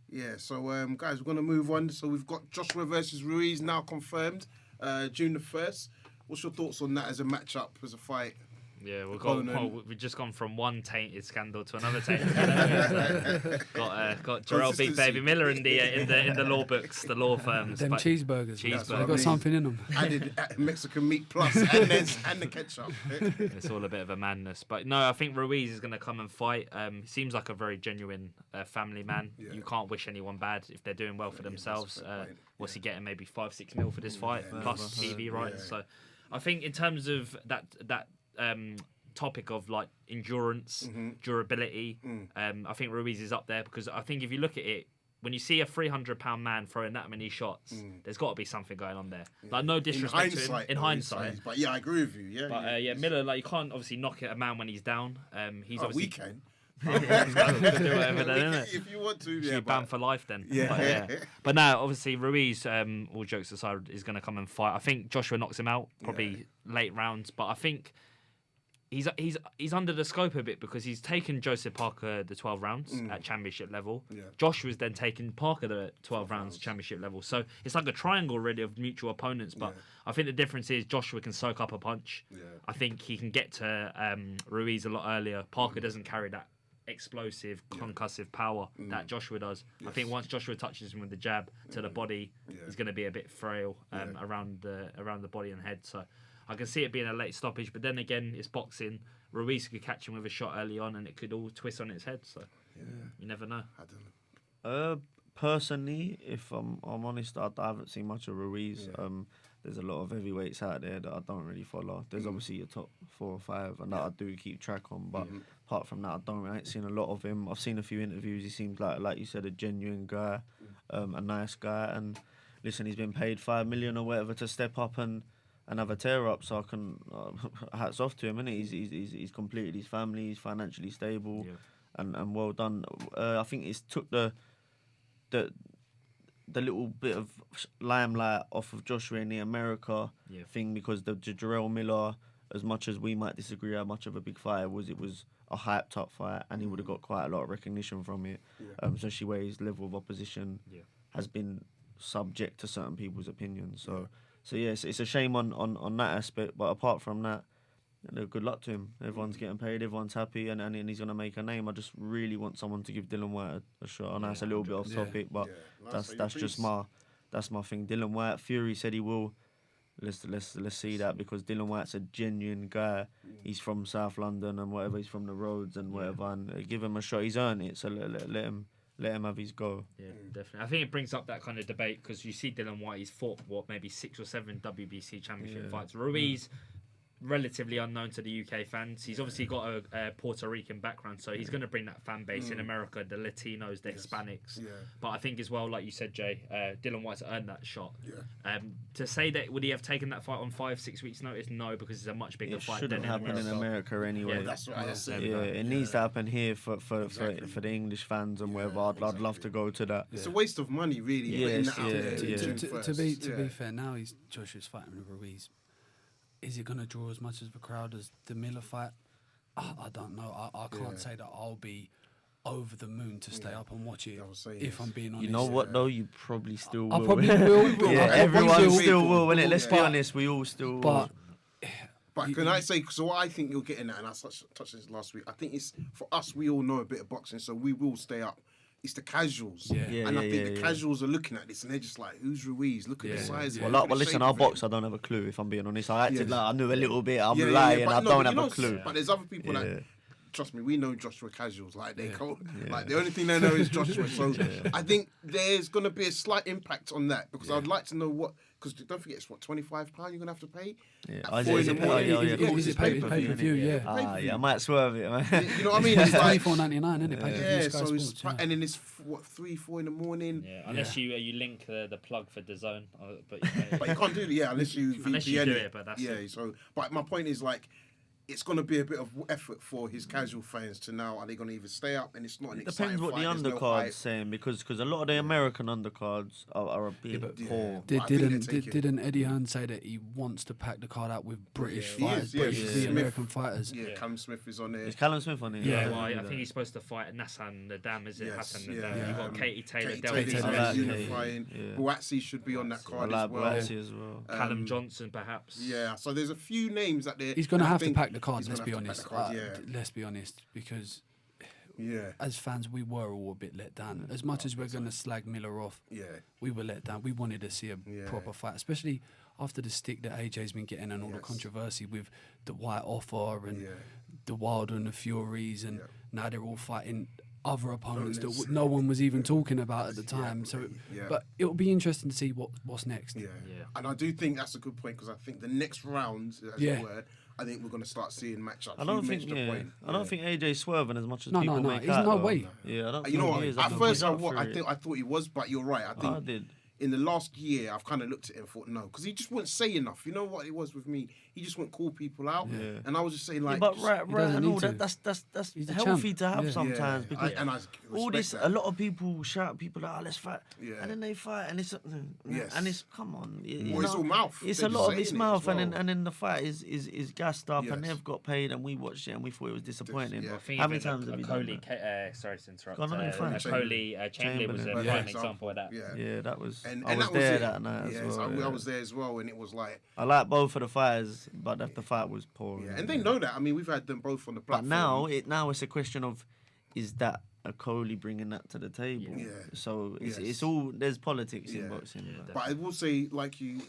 Yeah, so guys, we're going to move on. So we've got Joshua versus Ruiz now confirmed, June the 1st. What's your thoughts on that as a matchup, as a fight? Yeah, we've just gone from one tainted scandal to another tainted scandal. Got Jarrell Big Baby Miller in the law books, the law firms. Them cheeseburgers. They got something in them. Added Mexican meat plus and the ketchup. It's all a bit of a madness. But no, I think Ruiz is going to come and fight. He seems like a very genuine family man. Yeah. You can't wish anyone bad if they're doing well for themselves. What's he getting? Maybe 5-6 mil for this fight plus TV rights. So I think in terms of that topic of endurance, durability, I think Ruiz is up there, because I think if you look at it, when you see a 300-pound man throwing that many shots, there's got to be something going on there. No disrespect to him in hindsight. But yeah, I agree with you. Yeah. But Miller, you can't obviously knock at a man when he's down. He's obviously we can. do whatever then, innit? If you want to, you're banned for life then. But now, obviously, Ruiz, all jokes aside, is going to come and fight. I think Joshua knocks him out, probably late rounds. But I think he's under the scope a bit, because he's taken Joseph Parker the 12 rounds at championship level. Joshua's then taken Parker the 12 rounds championship level. So it's like a triangle really of mutual opponents. But I think the difference is Joshua can soak up a punch. I think he can get to Ruiz a lot earlier. Parker doesn't carry that explosive, concussive power that Joshua does. I think once Joshua touches him with the jab to the body, he's going to be a bit frail around the body and head. So I can see it being a late stoppage, but then again, it's boxing. Ruiz could catch him with a shot early on, and it could all twist on its head. So you never know. I don't know. Personally, if I'm honest, I haven't seen much of Ruiz. there's a lot of heavyweights out there that I don't really follow. There's obviously your top 4 or 5, and that I do keep track on. But apart from that, I ain't seen a lot of him. I've seen a few interviews. He seems like you said, a genuine guy, a nice guy. And listen, he's been paid $5 million or whatever to step up and have a tear up. So I can hats off to him. And he's completed his family. He's financially stable, and well done. I think it's took the little bit of limelight off of Joshua in the America thing, because the Jarrell Miller, as much as we might disagree how much of a big fight it was a hyped up fight, and he would have got quite a lot of recognition from it. Especially where his level of opposition has been subject to certain people's opinions. So yes, it's a shame on that aspect. But apart from that, good luck to him. Everyone's getting paid, everyone's happy, and he's going to make a name. I just really want someone to give Dylan Whyte a shot. I know it's a little bit off topic, but that's just my thing. Dylan Whyte, Fury said he will. Let's see that, because Dylan Whyte's a genuine guy. He's from South London and whatever. He's from the roads and whatever. And give him a shot. He's earned it. So let him have his go. Yeah, definitely. I think it brings up that kind of debate, because you see Dylan Whyte, he's fought maybe 6 or 7 WBC championship fights. Ruiz, relatively unknown to the UK fans. He's obviously got a Puerto Rican background, so he's going to bring that fan base in America, the Latinos, the Hispanics. But I think as well, like you said, Jay, Dylan Whyte's earned that shot. To say that, would he have taken that fight on 5-6 weeks notice? No, because it's a much bigger fight. It shouldn't happen in America anyway. Yeah, that's what I said. Yeah, it needs to happen here for the English fans and whatever. I'd love to go to that. It's a waste of money, really. To be fair, now Joshua's fighting with Ruiz. Is it going to draw as much of a crowd as the Miller fight? I don't know. I can't say that I'll be over the moon to stay up and watch it, if I'm being honest. You know what, though? You probably still will. I probably will. Everyone still will, innit? Let's be honest, we all still will. But can I say, so what I think you're getting at, and I touched this last week, I think it's, for us, we all know a bit of boxing, so we will stay up. It's the casuals. And I think the casuals are looking at this and they're just like, who's Ruiz? Look at the size of him. Well, listen, I box, I don't have a clue, if I'm being honest. I acted like I knew a little bit, I'm lying, I don't have a clue. But there's other people that, trust me, we know Joshua casuals. Like, they like, the only thing they know is Joshua. So I think there's going to be a slight impact on that, because I'd like to know what, because don't forget, it's what, £25 you're going to have to pay? Is it pay-per-view? I might swerve it, man. You know what I mean? It's like $24.99, isn't it? Yeah, so it's, and then it's, what, 3-4 in the morning? Yeah, unless you link the plug for DAZN. But you can't do it, unless you VPN unless you do it, but that's it. So, but my point is, like, it's going to be a bit of effort for his casual fans to now, are they going to either stay up, and it's not an exciting Depends what fight, the undercard's saying, because a lot of the American undercards are a bit poor. Didn't Eddie Hearn say that he wants to pack the card out with British fighters, the American fighters? Yeah, Callum Smith is on there. Is Callum Smith on it? Yeah, well, I think he's supposed to fight Nassan Nadam, is it? Hassan Nadam. You've got Katie Taylor, unifying. Buatsi should be on that card as well. Callum Johnson, perhaps. Yeah, so there's a few names that there. He's going to have to pack the cards, let's be honest. Let's be honest, because as fans, we were all a bit let down. As much as we're going to slag Miller off, we were let down. We wanted to see a proper fight, especially after the stick that AJ's been getting and all the controversy with the Whyte offer and the Wilder and the Furies, and now they're all fighting other opponents that no one was even talking about at the time. But it'll be interesting to see what's next. And I do think that's a good point, because I think the next round, as it were, I think we're going to start seeing matchups. I don't think AJ's swerving as much as people make out. No way. Yeah, I don't think you know what? he is. At first, I thought he was, but you're right. I did. In the last year, I've kind of looked at it and thought, no, because he just wouldn't say enough. You know what it was with me? He just wouldn't call people out. And I was just saying, like... but right, and all that's healthy to have sometimes. Because all this, a lot of people shout people like, let's fight. And then they fight, and it's... And it's, come on. It's all mouth. It's a lot of his mouth, and then the fight is gassed up, and they've got paid, and we watched it, and we thought it was disappointing. How many times have we done that? Sorry to interrupt. Coley Chamberlain was a prime example of that. Yeah, that was... I was there that night as well. I was there as well, and it was like... I like both of the fighters, but the fight was poor. And they know that. I mean, we've had them both on the platform. But now it's a question of, is that a Coley bringing that to the table. Yeah. So Yes. it's all, there's politics in Yeah. boxing. But I will say, like you,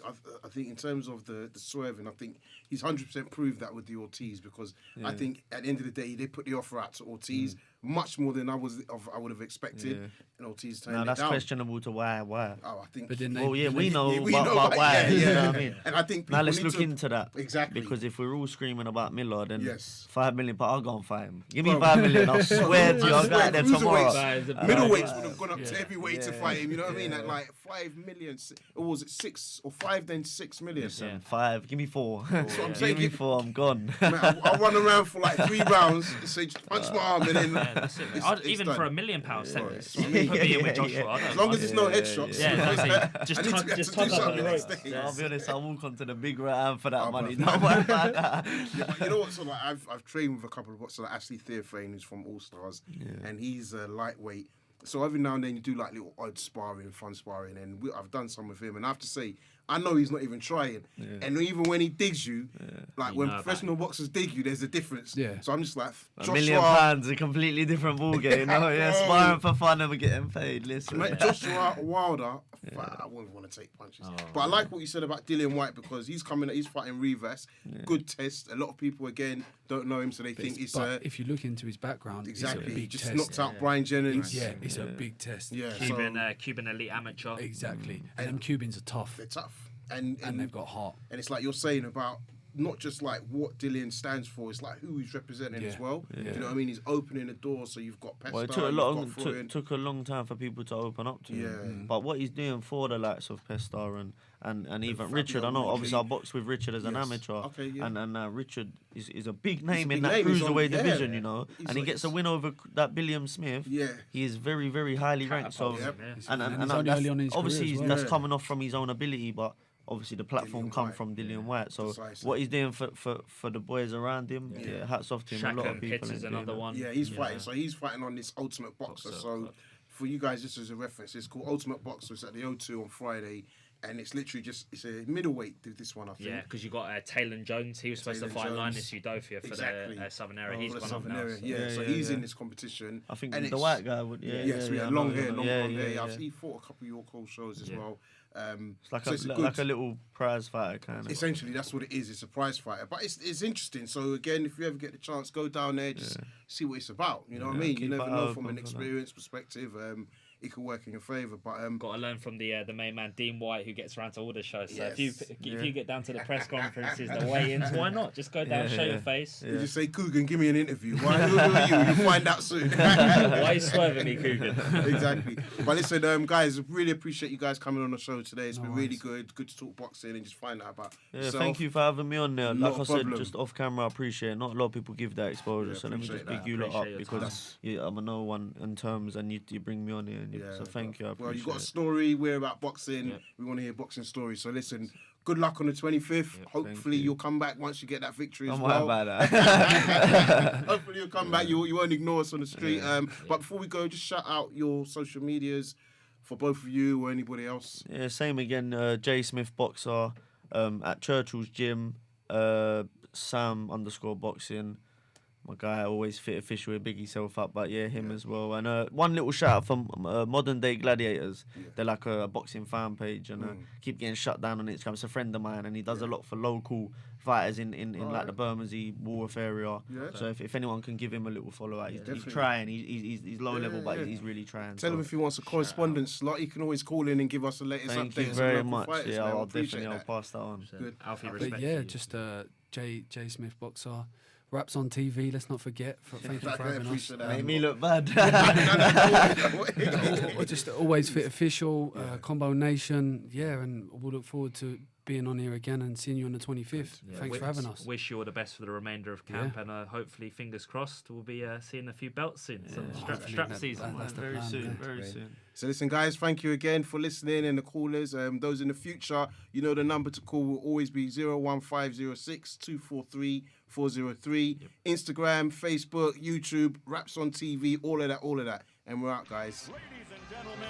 I think in terms of the swerving, I think he's 100% proved that with the Ortiz, because I think at the end of the day, they put the offer out to Ortiz much more than I would have expected. Yeah. And Ortiz turned Now it that's down. questionable to why. Oh, I think. But then they, Well, yeah, we know, we but know, why? yeah, You yeah. know what I mean? And I think Now people let's need look to- into that. Exactly. Because if we're all screaming about Miller, then Yes. 5 million, but I'll go and fight him. Give me Bro. 5 million, I'll swear to you, I'll go out there tomorrow. Middleweights would have gone up to heavyweight to fight him. You know what I mean? At like 5 million, or was it 6 or 5? Then 6 million. Listen, 5, give me 4. That's what I'm saying. Give me 4, I'm gone. Man, I'll run around for like 3 rounds, say just punch my arm, and then That's it, mate. Even done. for £1 million sentence, Yeah, put me in yeah, with Joshua. yeah. I don't As long as mind. there's no headshots. Yeah, exactly. I Just need to tug, get just to do tug up something the the next rope. day. I'll be honest, I'll walk onto the big round for that Oh, money. bro. Don't worry about that. Yeah, but you know what? So like, I've trained with a couple of boxers, like Ashley Theophane, who's from All Stars, and he's a lightweight. So every now and then you do like little odd sparring, fun sparring, and I've done some with him. And I have to say, I know he's not even trying. And even when he digs you, like when professional boxers dig you, there's a difference. Yeah. So I'm just like, £1 million, a completely different ball game. No, yeah, Bro. sparring for fun and we're getting paid. Listen, Like Joshua Wilder, I wouldn't want to take punches. But I like what you said about Dillian Whyte, because he's fighting Rivas. Good test. A lot of people again don't know him, so they think it's But if you look into his background, exactly. it's a He big just test. knocked out Brian Jennings. It's a big test. Yeah, Cuban elite amateur. Exactly. And them Cubans are tough. they're tough, and they've got heart. And it's like you're saying about not just like what Dillian stands for, it's like who he's representing as well. You know what I mean? He's opening the door, so you've got Pesta, well, it took a long time for people to open up to him. But what he's doing for the likes of Pesta and even Richard, I know obviously I boxed with Richard as an amateur, and Richard is a big name in that cruiserweight division, you know, and he gets a win over that Billiam Smith. He is very, very highly ranked. So and he's only early on in his obviously career as well. that's coming off from his own ability, but obviously the platform come from Dillian Whyte. So what he's doing for the boys around him, hats off to him. A lot of people. Pitts is another one. Yeah, he's fighting. So he's fighting on this Ultimate Boxer. So for you guys, just as a reference, it's called Ultimate Boxer. It's at the O2 on Friday. And it's literally it's a middleweight, this one, I think. Yeah, because you got Taylor Jones. He was supposed to fight Linus Udofia for the Southern area. He's gone up now. So he's in this competition. I think the white guy would. Long hair. He fought a couple of York Hall shows as well. It's like a little prize fighter kind of. Essentially, that's what it is. It's a prize fighter, but it's interesting. So again, if you ever get the chance, go down there, just see what it's about. You know what I mean? You never know from an experience perspective. It could work in your favour, but got to learn from the main man Dean White, who gets around to all the shows. So if you get down to the press conferences, the weigh-ins, why not just go down, show your face? You just say, Coogan, give me an interview. Who are you? You'll find out soon. Why are you swerving me, Coogan? Exactly. But listen, guys, really appreciate you guys coming on the show today. It's been really good. Good to talk boxing and just find out about yourself. Thank you for having me on there. Like I said, just off camera, I appreciate it. Not a lot of people give that exposure, so let me just big you lot up because I'm a no one in terms, and you bring me on here. So thank you. Well, you've got a story. We're about boxing. We want to hear boxing stories. So listen, good luck on the 25th. Hopefully you'll come back once you get that victory as well. About that. Hopefully you'll come back. You won't ignore us on the street. But before we go, just shout out your social medias for both of you or anybody else. Yeah, same again. J Smith Boxer at Churchill's Gym. Sam_boxing. My guy, always fit official, big himself up, but him as well. And one little shout out from Modern Day Gladiators. They're like a boxing fan page, and keep getting shut down on Instagram. It's a friend of mine, and he does a lot for local fighters in like the Bermondsey, Woolworth area. So if anyone can give him a little follow out, he's trying. He's low level, but he's really trying. Tell him if he wants a correspondence slot, he can always call in and give us the latest updates. Thank you very much. Fighters, I'll pass that on. Good. Alfie, respect. But just J Smith Boxer. Raps on TV, let's not forget. Thank you for having us. Made me look bad. Or just always fit official, Combo Nation, and we'll look forward to being on here again and seeing you on the 25th. Thanks for having us. Wish you all the best for the remainder of camp, and hopefully, fingers crossed, we'll be seeing a few belts soon. Some strap season. That's the very plan, soon, man. very soon. So listen, guys, thank you again for listening and the callers. Those in the future, you know the number to call will always be 01506 243 403. Instagram, Facebook, YouTube, Raps on TV, all of that. And we're out, guys. Ladies and gentlemen,